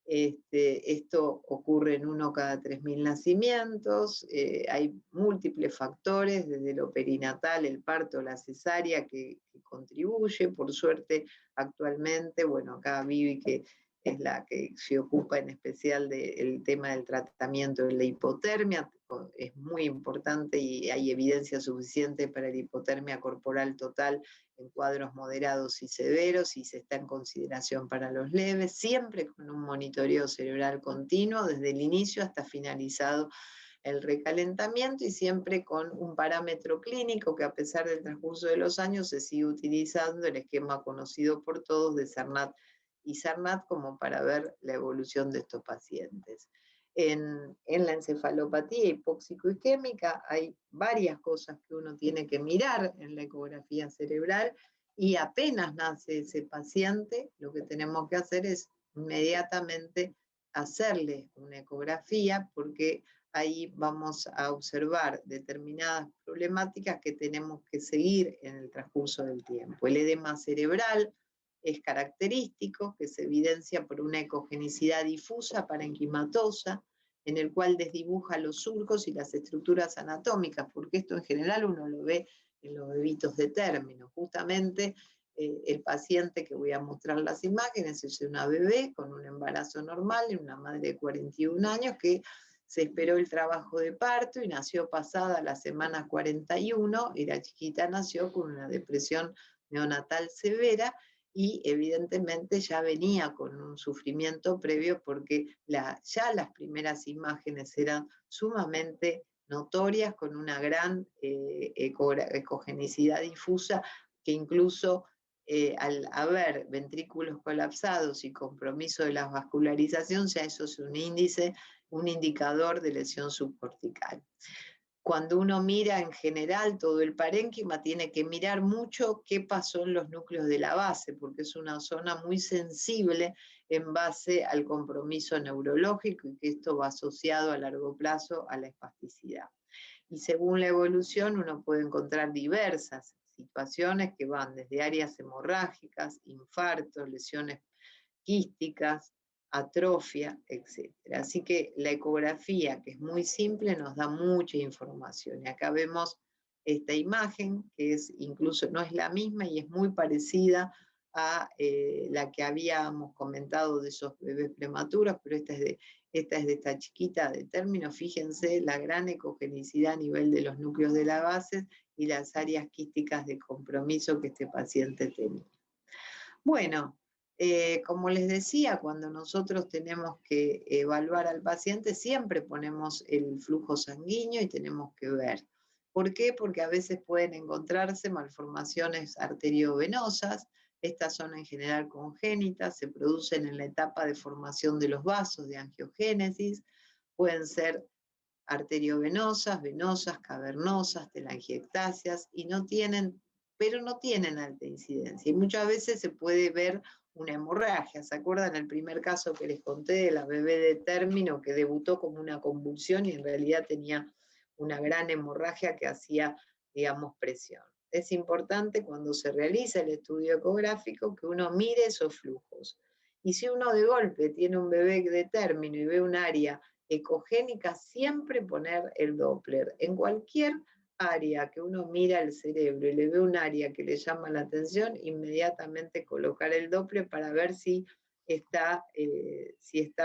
esto ocurre en 1 cada 3.000 nacimientos, hay múltiples factores, desde lo perinatal, el parto, la cesárea, que contribuye. Por suerte, actualmente, bueno, acá Vivi, que es la que se ocupa en especial del tema del tratamiento de la hipotermia, es muy importante y hay evidencia suficiente para la hipotermia corporal total en cuadros moderados y severos, y se está en consideración para los leves, siempre con un monitoreo cerebral continuo, desde el inicio hasta finalizado el recalentamiento, y siempre con un parámetro clínico que, a pesar del transcurso de los años, se sigue utilizando el esquema conocido por todos de CERNAT y CERNAT, como para ver la evolución de estos pacientes. En la encefalopatía hipóxico-isquémica hay varias cosas que uno tiene que mirar en la ecografía cerebral, y apenas nace ese paciente, lo que tenemos que hacer es inmediatamente hacerle una ecografía, porque ahí vamos a observar determinadas problemáticas que tenemos que seguir en el transcurso del tiempo. El edema cerebral es característico, que se evidencia por una ecogenicidad difusa parenquimatosa, en el cual desdibuja los surcos y las estructuras anatómicas, porque esto en general uno lo ve en los bebitos de término. Justamente el paciente que voy a mostrar las imágenes es una bebé con un embarazo normal, una madre de 41 años que se esperó el trabajo de parto y nació pasada la semana 41, y la chiquita nació con una depresión neonatal severa, y evidentemente ya venía con un sufrimiento previo, porque ya las primeras imágenes eran sumamente notorias, con una gran ecogenicidad difusa, que incluso al haber ventrículos colapsados y compromiso de la vascularización, ya eso es un indicador de lesión subcortical. Cuando uno mira en general todo el parénquima, tiene que mirar mucho qué pasó en los núcleos de la base, porque es una zona muy sensible en base al compromiso neurológico, y que esto va asociado a largo plazo a la espasticidad. Y según la evolución uno puede encontrar diversas situaciones que van desde áreas hemorrágicas, infartos, lesiones quísticas, atrofia, etc. Así que la ecografía, que es muy simple, nos da mucha información. Y acá vemos esta imagen, que incluso no es la misma y es muy parecida a la que habíamos comentado de esos bebés prematuros, pero esta es de esta chiquita de término. Fíjense la gran ecogenicidad a nivel de los núcleos de la base y las áreas quísticas de compromiso que este paciente tenía. Bueno, como les decía, cuando nosotros tenemos que evaluar al paciente, siempre ponemos el flujo sanguíneo y tenemos que ver. ¿Por qué? Porque a veces pueden encontrarse malformaciones arteriovenosas. Estas son en general congénitas, se producen en la etapa de formación de los vasos de angiogénesis, pueden ser arteriovenosas, venosas, cavernosas, telangiectasias, pero no tienen alta incidencia. Y muchas veces se puede ver una hemorragia. ¿Se acuerdan el primer caso que les conté de la bebé de término que debutó como una convulsión y en realidad tenía una gran hemorragia que hacía, digamos, presión? Es importante, cuando se realiza el estudio ecográfico, que uno mire esos flujos. Y si uno de golpe tiene un bebé de término y ve un área ecogénica, siempre poner el Doppler. En cualquier área que uno mira el cerebro y le ve un área que le llama la atención, inmediatamente colocar el Doppler para ver si está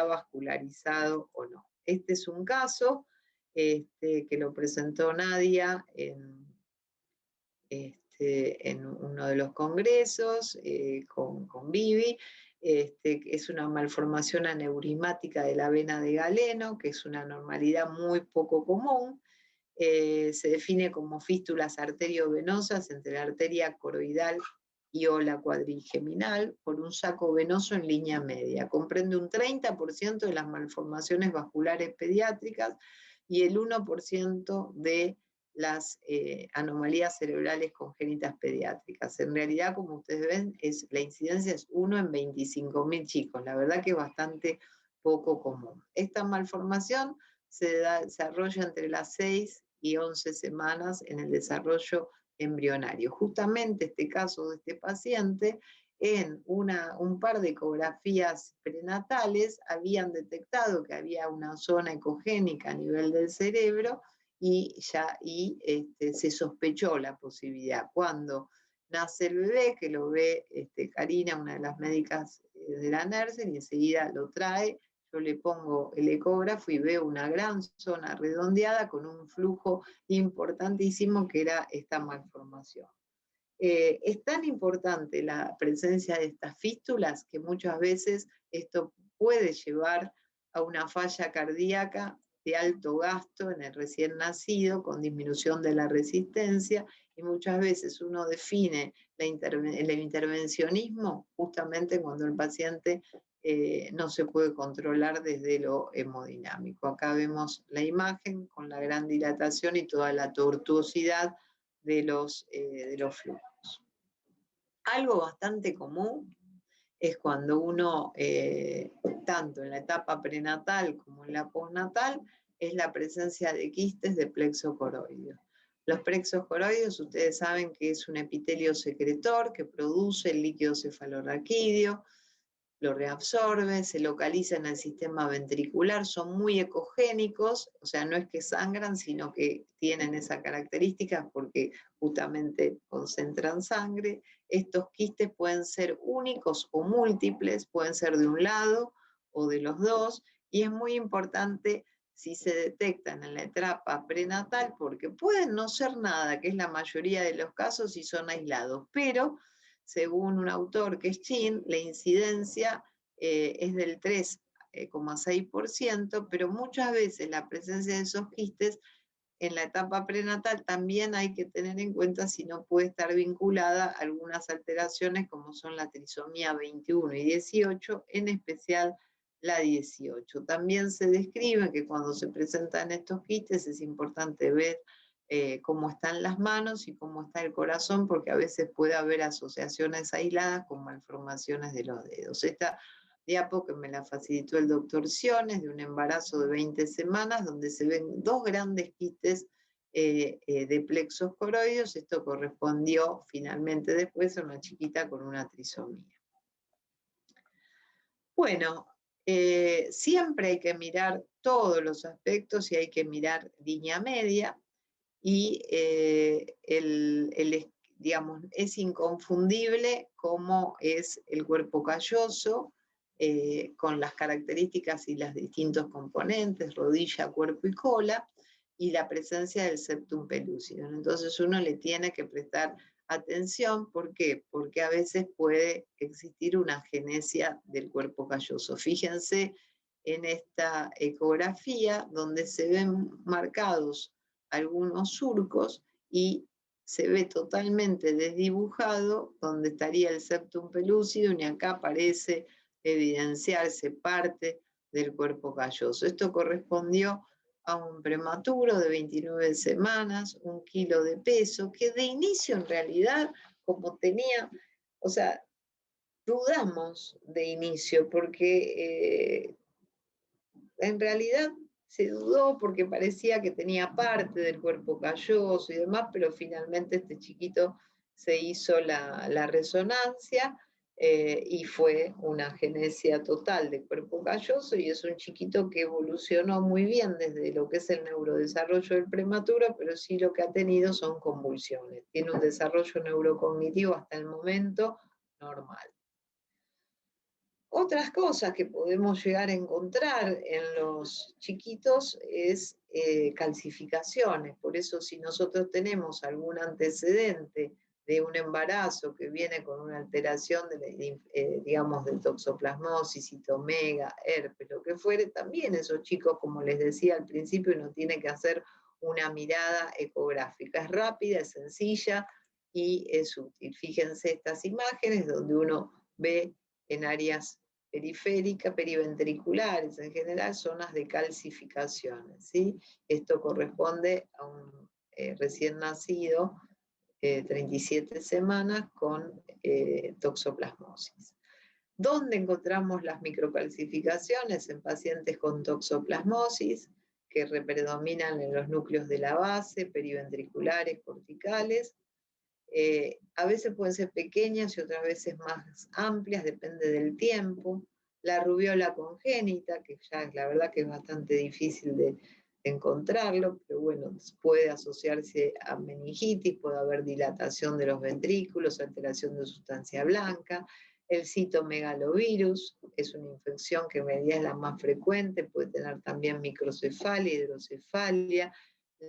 vascularizado o no. Este es un caso que lo presentó Nadia en uno de los congresos con Vivi. Es una malformación aneurismática de la vena de Galeno, que es una anormalidad muy poco común. Se define como fístulas arteriovenosas entre la arteria coroidal y o la cuadrigeminal por un saco venoso en línea media. Comprende un 30% de las malformaciones vasculares pediátricas y el 1% de las anomalías cerebrales congénitas pediátricas. En realidad, como ustedes ven, la incidencia es 1 en 25.000 chicos. La verdad que es bastante poco común. Esta malformación se desarrolla entre las 6 y 11 semanas en el desarrollo embrionario. Justamente este caso de este paciente, en un par de ecografías prenatales, habían detectado que había una zona ecogénica a nivel del cerebro y se sospechó la posibilidad. Cuando nace el bebé, que lo ve Karina, una de las médicas de la NERCEN, y enseguida lo trae, yo le pongo el ecógrafo y veo una gran zona redondeada con un flujo importantísimo que era esta malformación. Es tan importante la presencia de estas fístulas que muchas veces esto puede llevar a una falla cardíaca de alto gasto en el recién nacido, con disminución de la resistencia, y muchas veces uno define el intervencionismo justamente cuando el paciente no se puede controlar desde lo hemodinámico. Acá vemos la imagen con la gran dilatación y toda la tortuosidad de los flujos. Algo bastante común es cuando uno, tanto en la etapa prenatal como en la postnatal, es la presencia de quistes de plexo coroideo. Los plexos coroideos, ustedes saben que es un epitelio secretor que produce el líquido cefalorraquídeo, lo reabsorbe, se localiza en el sistema ventricular, son muy ecogénicos, o sea, no es que sangran, sino que tienen esa característica porque justamente concentran sangre. Estos quistes pueden ser únicos o múltiples, pueden ser de un lado o de los dos, y es muy importante si se detectan en la etapa prenatal, porque pueden no ser nada, que es la mayoría de los casos y son aislados, pero según un autor que es Chin, la incidencia es del 3,6%, pero muchas veces la presencia de esos quistes en la etapa prenatal también hay que tener en cuenta si no puede estar vinculada a algunas alteraciones como son la trisomía 21 y 18, en especial la 18. También se describe que cuando se presentan estos quistes es importante ver cómo están las manos y cómo está el corazón, porque a veces puede haber asociaciones aisladas con malformaciones de los dedos. Esta diapo que me la facilitó el doctor Siones, de un embarazo de 20 semanas, donde se ven dos grandes quistes de plexos coroideos. Esto correspondió finalmente después a una chiquita con una trisomía. Bueno, siempre hay que mirar todos los aspectos y hay que mirar línea media, y digamos, es inconfundible cómo es el cuerpo calloso, con las características y los distintos componentes, rodilla, cuerpo y cola, y la presencia del septum pellucidum. Entonces uno le tiene que prestar atención. ¿Por qué? Porque a veces puede existir una agenesia del cuerpo calloso. Fíjense en esta ecografía donde se ven marcados algunos surcos y se ve totalmente desdibujado donde estaría el septum pellucidum, y acá parece evidenciarse parte del cuerpo calloso. Esto correspondió a un prematuro de 29 semanas, 1 kilo de peso, que de inicio en realidad, como tenía, o sea, dudamos de inicio porque en realidad se dudó porque parecía que tenía parte del cuerpo calloso y demás, pero finalmente este chiquito se hizo la resonancia y fue una agenesia total de cuerpo calloso, y es un chiquito que evolucionó muy bien desde lo que es el neurodesarrollo del prematuro, pero sí lo que ha tenido son convulsiones. Tiene un desarrollo neurocognitivo hasta el momento normal. Otras cosas que podemos llegar a encontrar en los chiquitos es calcificaciones. Por eso, si nosotros tenemos algún antecedente de un embarazo que viene con una alteración digamos, de toxoplasmosis, citomega, herpes, lo que fuere, también esos chicos, como les decía al principio, uno tiene que hacer una mirada ecográfica. Es rápida, es sencilla y es útil. Fíjense estas imágenes donde uno ve en áreas periféricas, periventriculares en general, zonas de calcificaciones, ¿sí? Esto corresponde a un recién nacido, 37 semanas con toxoplasmosis. ¿Dónde encontramos las microcalcificaciones? En pacientes con toxoplasmosis, que predominan en los núcleos de la base, periventriculares, corticales. A veces pueden ser pequeñas y otras veces más amplias, depende del tiempo. La rubiola congénita, que ya es la verdad que es bastante difícil de encontrarlo, pero bueno, puede asociarse a meningitis, puede haber dilatación de los ventrículos, alteración de sustancia blanca. El citomegalovirus es una infección que en realidad es la más frecuente, puede tener también microcefalia, hidrocefalia.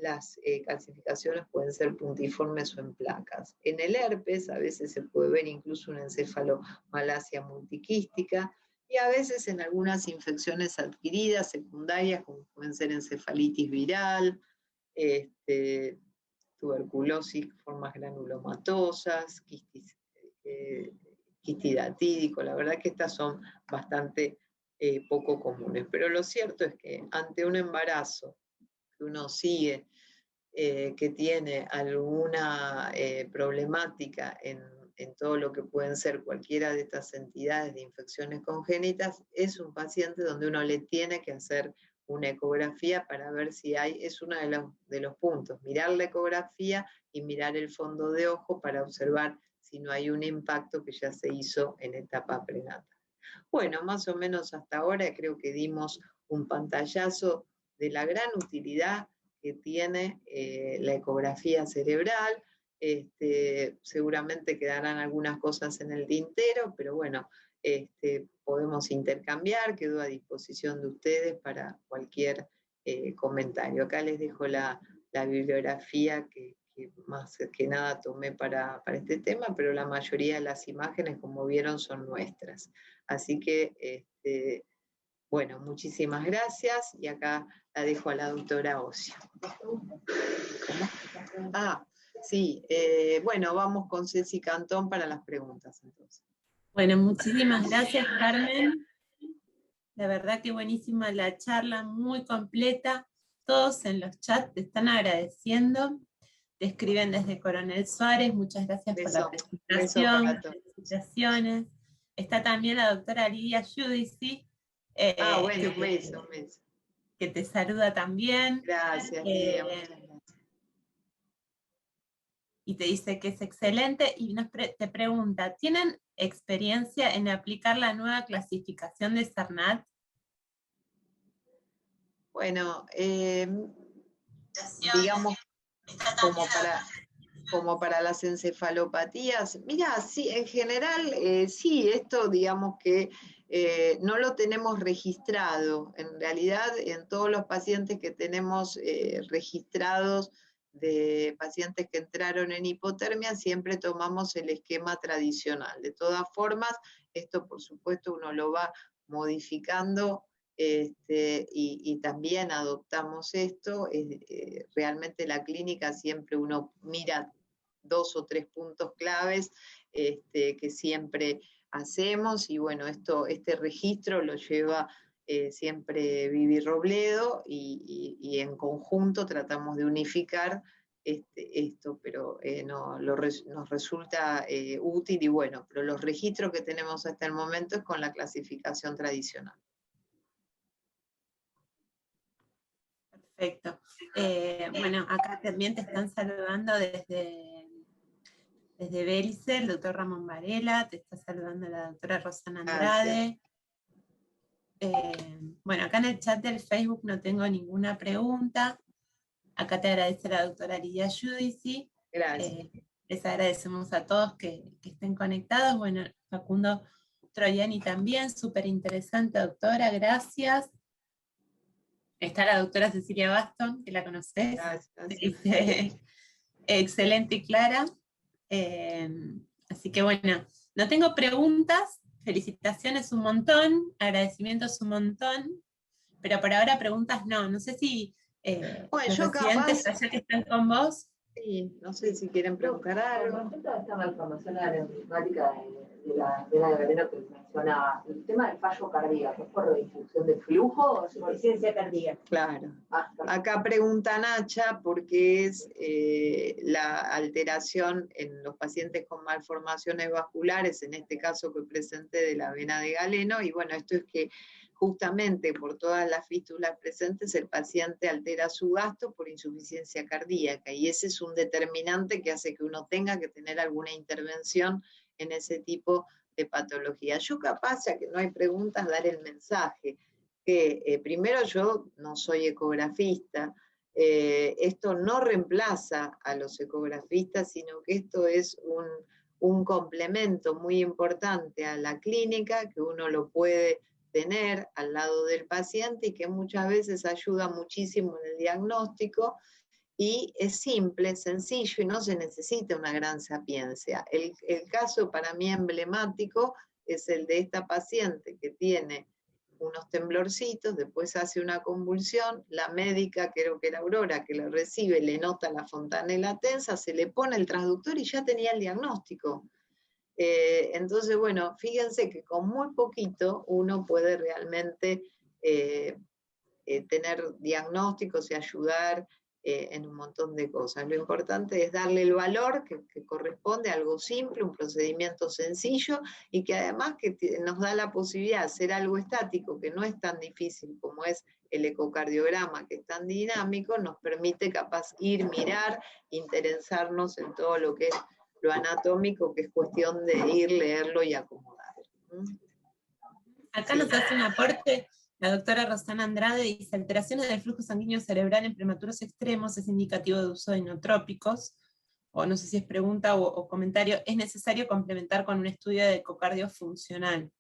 Las calcificaciones pueden ser puntiformes o en placas. En el herpes a veces se puede ver incluso una encefalomalacia multiquística, y a veces en algunas infecciones adquiridas, secundarias, como pueden ser encefalitis viral, tuberculosis, formas granulomatosas, quistidatídico. La verdad que estas son bastante poco comunes, pero lo cierto es que ante un embarazo que uno sigue, que tiene alguna problemática en todo lo que pueden ser cualquiera de estas entidades de infecciones congénitas, es un paciente donde uno le tiene que hacer una ecografía para ver si hay, es uno de los puntos, mirar la ecografía y mirar el fondo de ojo para observar si no hay un impacto que ya se hizo en etapa prenatal. Bueno, más o menos hasta ahora creo que dimos un pantallazo de la gran utilidad que tiene la ecografía cerebral. Seguramente quedarán algunas cosas en el tintero, pero bueno, podemos intercambiar, quedo a disposición de ustedes para cualquier comentario. Acá les dejo la bibliografía que más que nada tomé para este tema, pero la mayoría de las imágenes, como vieron, son nuestras. Así que, bueno, muchísimas gracias, y acá la dejo a la doctora Ocio. Ah, sí, bueno, vamos con Ceci Cantón para las preguntas entonces. Bueno, muchísimas gracias, Carmen. La verdad que buenísima la charla, muy completa. Todos en los chats te están agradeciendo. Te escriben desde Coronel Suárez, muchas gracias por la presentación, felicitaciones. Está también la doctora Lidia Giudici. Bueno, un beso. Que te saluda también. Gracias, Lidia, muchas gracias. Y te dice que es excelente, y te pregunta, ¿tienen experiencia en aplicar la nueva clasificación de Cernat? Bueno, digamos, como para las encefalopatías, mira, sí, en general, sí, esto digamos que no lo tenemos registrado. En realidad, en todos los pacientes que tenemos registrados, de pacientes que entraron en hipotermia, siempre tomamos el esquema tradicional. De todas formas, esto por supuesto uno lo va modificando, y también adoptamos esto. Realmente la clínica siempre uno mira 2 o 3 puntos claves que siempre hacemos, y bueno, este registro lo lleva siempre Vivi Robledo, y en conjunto tratamos de unificar esto, pero nos resulta útil, y bueno, pero los registros que tenemos hasta el momento es con la clasificación tradicional. Perfecto. Bueno, acá también te están saludando desde Belice, el doctor Ramón Varela, te está saludando la doctora Rosana Andrade. Bueno, acá en el chat del Facebook no tengo ninguna pregunta. Acá te agradece la doctora Lidia Giudici. Gracias. Les agradecemos a todos que estén conectados. Bueno, Facundo Troiani también, súper interesante, doctora, gracias. Está la doctora Cecilia Baston, que la conocés. Gracias. Excelente y clara. Así que bueno, no tengo preguntas, felicitaciones un montón, agradecimientos un montón, pero por ahora preguntas no sé si Bueno, los yo residentes capaz, allá que están con vos. sí, no sé si quieren preguntar algo. Con respecto a esta malformación aneurysmática de la vena de Galeno que mencionaba, el tema del fallo cardíaco, ¿es por redistribución de flujo o insuficiencia cardíaca? Claro. Acá pregunta Nacha porque es la alteración en los pacientes con malformaciones vasculares, en este caso que presenté de la vena de Galeno, y bueno, esto es que justamente por todas las fístulas presentes el paciente altera su gasto por insuficiencia cardíaca, y ese es un determinante que hace que uno tenga que tener alguna intervención en ese tipo de patología. Yo capaz, ya que no hay preguntas, dar el mensaje que primero yo no soy ecografista, esto no reemplaza a los ecografistas, sino que esto es un complemento muy importante a la clínica, que uno lo puede tener al lado del paciente y que muchas veces ayuda muchísimo en el diagnóstico, y es simple, sencillo y no se necesita una gran sapiencia. El caso para mí emblemático es el de esta paciente que tiene unos temblorcitos, después hace una convulsión, la médica, creo que era Aurora, que la recibe, le nota la fontanela tensa, se le pone el transductor y ya tenía el diagnóstico. Entonces, bueno, fíjense que con muy poquito uno puede realmente tener diagnósticos y ayudar en un montón de cosas. Lo importante es darle el valor que corresponde a algo simple, un procedimiento sencillo, y que además que nos da la posibilidad de hacer algo estático, que no es tan difícil como es el ecocardiograma, que es tan dinámico, nos permite capaz ir, mirar, interesarnos en todo lo que es lo anatómico, que es cuestión de ir, leerlo y acomodarlo. Acá nos hace un aporte la doctora Rosana Andrade, dice: alteraciones del flujo sanguíneo cerebral en prematuros extremos es indicativo de uso de inotrópicos, o no sé si es pregunta o comentario, es necesario complementar con un estudio de ecocardio funcional.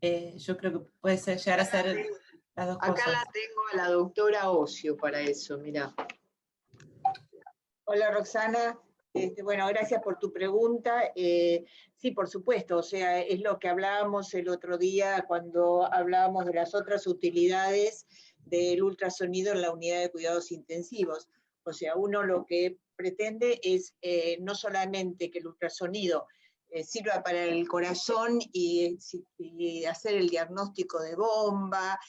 Yo creo que puede llegar a ser las dos cosas. Acá la tengo a la doctora Ocio para eso, mirá. Hola Roxana, bueno, gracias por tu pregunta. Sí, por supuesto, o sea, es lo que hablábamos el otro día cuando hablábamos de las otras utilidades del ultrasonido en la unidad de cuidados intensivos. O sea, uno lo que pretende es no solamente que el ultrasonido sirva para el corazón y hacer el diagnóstico de bomba,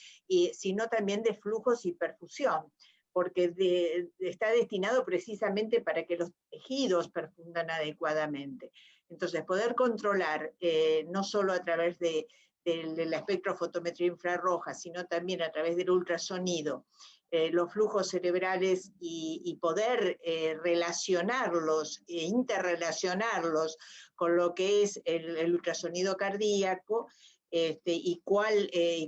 sino también de flujos y perfusión, porque está destinado precisamente para que los tejidos perfundan adecuadamente. Entonces, poder controlar, no solo a través de la espectrofotometría infrarroja, sino también a través del ultrasonido, los flujos cerebrales y poder relacionarlos e interrelacionarlos con lo que es el ultrasonido cardíaco, y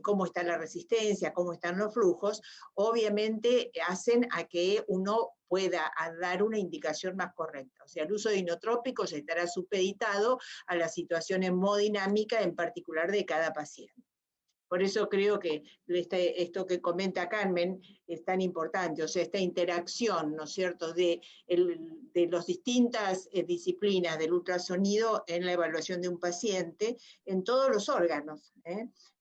cómo está la resistencia, cómo están los flujos, obviamente hacen a que uno pueda dar una indicación más correcta. O sea, el uso de inotrópicos estará supeditado a la situación hemodinámica en particular de cada paciente. Por eso creo que esto que comenta Carmen es tan importante, o sea, esta interacción, ¿no es cierto?, de las distintas disciplinas del ultrasonido en la evaluación de un paciente en todos los órganos,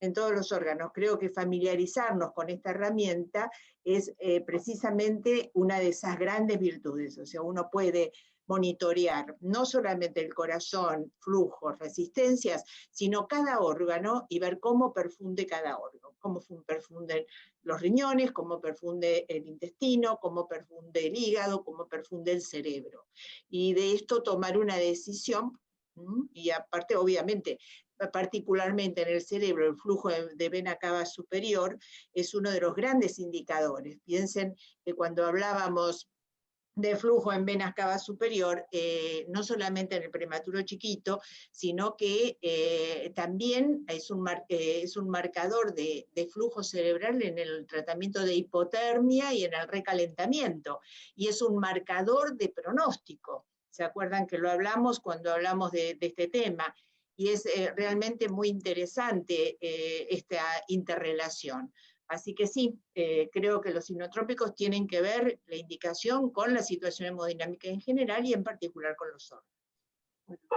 en todos los órganos. Creo que familiarizarnos con esta herramienta es precisamente una de esas grandes virtudes. O sea, uno puede monitorear no solamente el corazón, flujos, resistencias, sino cada órgano y ver cómo perfunde cada órgano, cómo perfunden los riñones, cómo perfunde el intestino, cómo perfunde el hígado, cómo perfunde el cerebro. Y de esto tomar una decisión, y aparte, obviamente, particularmente en el cerebro, el flujo de vena cava superior es uno de los grandes indicadores. Piensen que cuando hablábamos de flujo en venas cava superior, no solamente en el prematuro chiquito, sino que también es un marcador de flujo cerebral en el tratamiento de hipotermia y en el recalentamiento, y es un marcador de pronóstico. ¿Se acuerdan que lo hablamos cuando hablamos de este tema? Y es realmente muy interesante esta interrelación. Así que sí, creo que los inotrópicos tienen que ver la indicación con la situación hemodinámica en general y en particular con los órganos.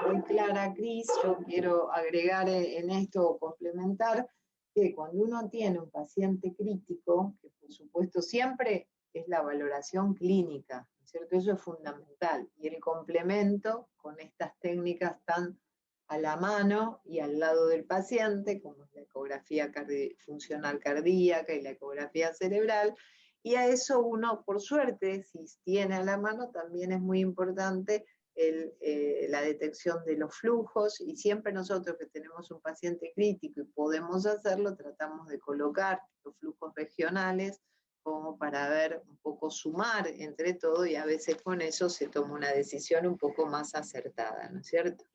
Muy clara, Cris. Yo quiero agregar en esto o complementar que cuando uno tiene un paciente crítico, que por supuesto siempre es la valoración clínica, ¿cierto? Eso es fundamental. Y el complemento con estas técnicas tan a la mano y al lado del paciente, como es la ecografía funcional cardíaca y la ecografía cerebral, y a eso uno, por suerte, si tiene a la mano, también es muy importante la detección de los flujos, y siempre nosotros que tenemos un paciente crítico y podemos hacerlo, tratamos de colocar los flujos regionales como para ver un poco sumar entre todo, y a veces con eso se toma una decisión un poco más acertada, ¿no es cierto?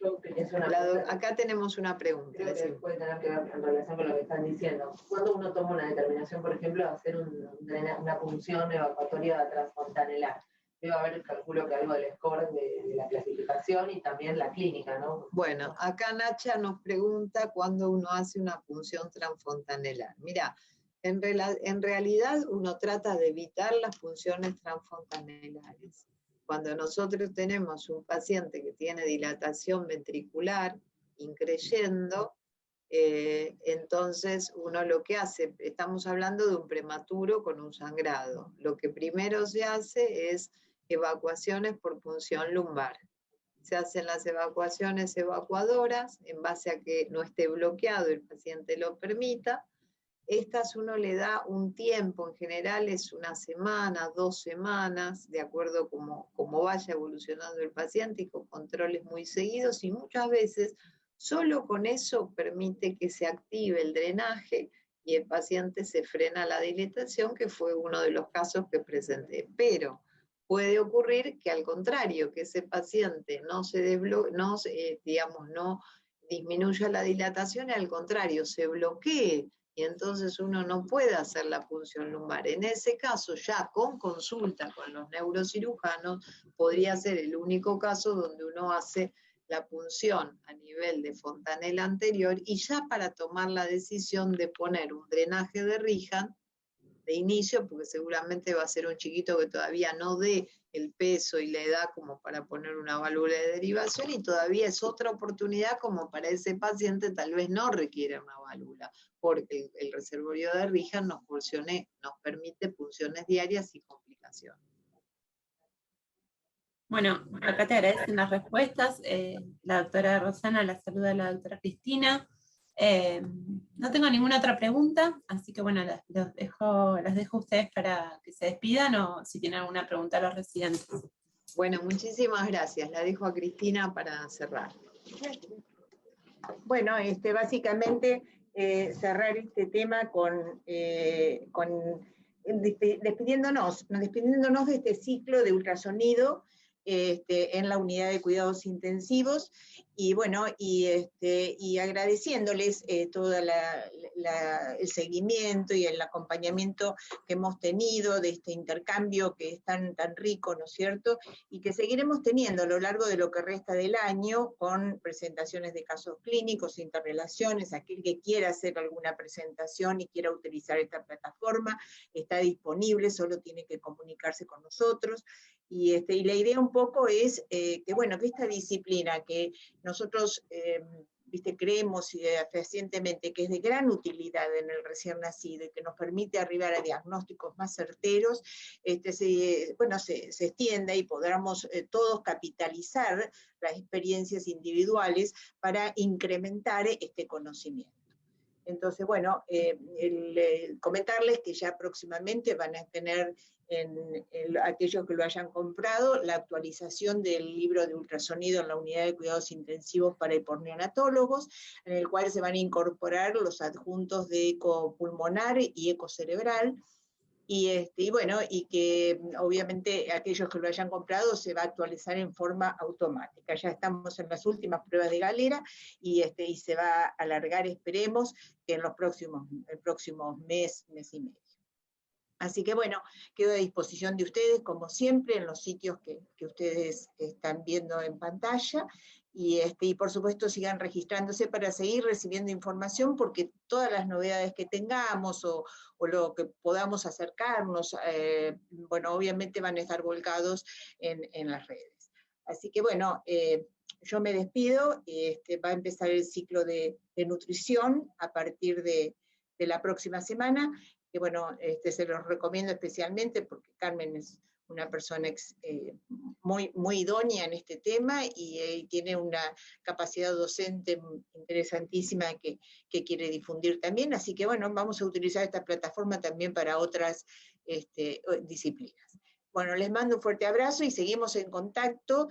Yo quería hacer Acá tenemos una pregunta. Creo que puede tener que ver en relación con lo que están diciendo. Cuando uno toma una determinación, por ejemplo, de hacer una punción evacuatoria transfontanelar, debe haber, calculo que algo del score de la clasificación y también la clínica, ¿no? Bueno, acá Nacha nos pregunta cuándo uno hace una punción transfontanelar. Mira, en realidad uno trata de evitar las punciones transfontanelares. Cuando nosotros tenemos un paciente que tiene dilatación ventricular increyendo, entonces uno lo que hace, estamos hablando de un prematuro con un sangrado, lo que primero se hace es evacuaciones por punción lumbar. Se hacen las evacuaciones evacuadoras en base a que no esté bloqueado y el paciente lo permita. Estas uno le da un tiempo, en general es una semana, 2 semanas, de acuerdo como vaya evolucionando el paciente y con controles muy seguidos, y muchas veces solo con eso permite que se active el drenaje y el paciente se frena la dilatación, que fue uno de los casos que presenté. Pero puede ocurrir que al contrario, que ese paciente no disminuya la dilatación, y al contrario, se bloquee, y entonces uno no puede hacer la punción lumbar. En ese caso, ya con consulta con los neurocirujanos, podría ser el único caso donde uno hace la punción a nivel de fontanela anterior, y ya para tomar la decisión de poner un drenaje de Rijan de inicio, porque seguramente va a ser un chiquito que todavía no dé el peso y la edad como para poner una válvula de derivación, y todavía es otra oportunidad como para ese paciente tal vez no requiere una válvula, porque el reservorio de Rijan nos permite punciones diarias y complicaciones. Bueno, acá te agradecen las respuestas. La doctora Rosana la saluda a la doctora Cristina. No tengo ninguna otra pregunta, así que bueno, las dejo a ustedes para que se despidan, o si tienen alguna pregunta a los residentes. Bueno, muchísimas gracias. La dejo a Cristina para cerrar. Bueno, básicamente cerrar este tema despidiéndonos de este ciclo de ultrasonido en la unidad de cuidados intensivos, y bueno, y agradeciéndoles todo el seguimiento y el acompañamiento que hemos tenido de este intercambio que es tan rico, ¿no es cierto? Y que seguiremos teniendo a lo largo de lo que resta del año, con presentaciones de casos clínicos, interrelaciones. Aquel que quiera hacer alguna presentación y quiera utilizar esta plataforma, está disponible, solo tiene que comunicarse con nosotros. Y la idea un poco es que esta disciplina que nosotros creemos fehacientemente que es de gran utilidad en el recién nacido y que nos permite arribar a diagnósticos más certeros, se extienda y podamos todos capitalizar las experiencias individuales para incrementar este conocimiento. Entonces, bueno, comentarles que ya próximamente van a tener aquellos que lo hayan comprado la actualización del libro de ultrasonido en la unidad de cuidados intensivos para hiporneonatólogos, en el cual se van a incorporar los adjuntos de eco pulmonar y eco cerebral. Y que obviamente aquellos que lo hayan comprado se va a actualizar en forma automática. Ya estamos en las últimas pruebas de galera y se va a alargar, esperemos, que en el próximo mes y medio. Así que bueno, quedo a disposición de ustedes, como siempre, en los sitios que ustedes están viendo en pantalla, y por supuesto sigan registrándose para seguir recibiendo información, porque todas las novedades que tengamos o lo que podamos acercarnos, obviamente van a estar volcados en las redes. Así que bueno, yo me despido, va a empezar el ciclo de nutrición a partir de la próxima semana, que bueno, se los recomiendo especialmente porque Carmen es una persona muy idónea en este tema y tiene una capacidad docente interesantísima que quiere difundir también, así que bueno, vamos a utilizar esta plataforma también para otras disciplinas. Bueno, les mando un fuerte abrazo y seguimos en contacto,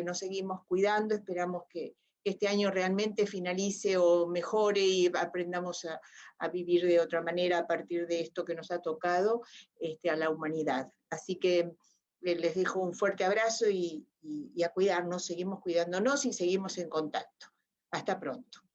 nos seguimos cuidando, esperamos que este año realmente finalice o mejore y aprendamos a vivir de otra manera a partir de esto que nos ha tocado a la humanidad. Así que les dejo un fuerte abrazo y a cuidarnos, seguimos cuidándonos y seguimos en contacto. Hasta pronto.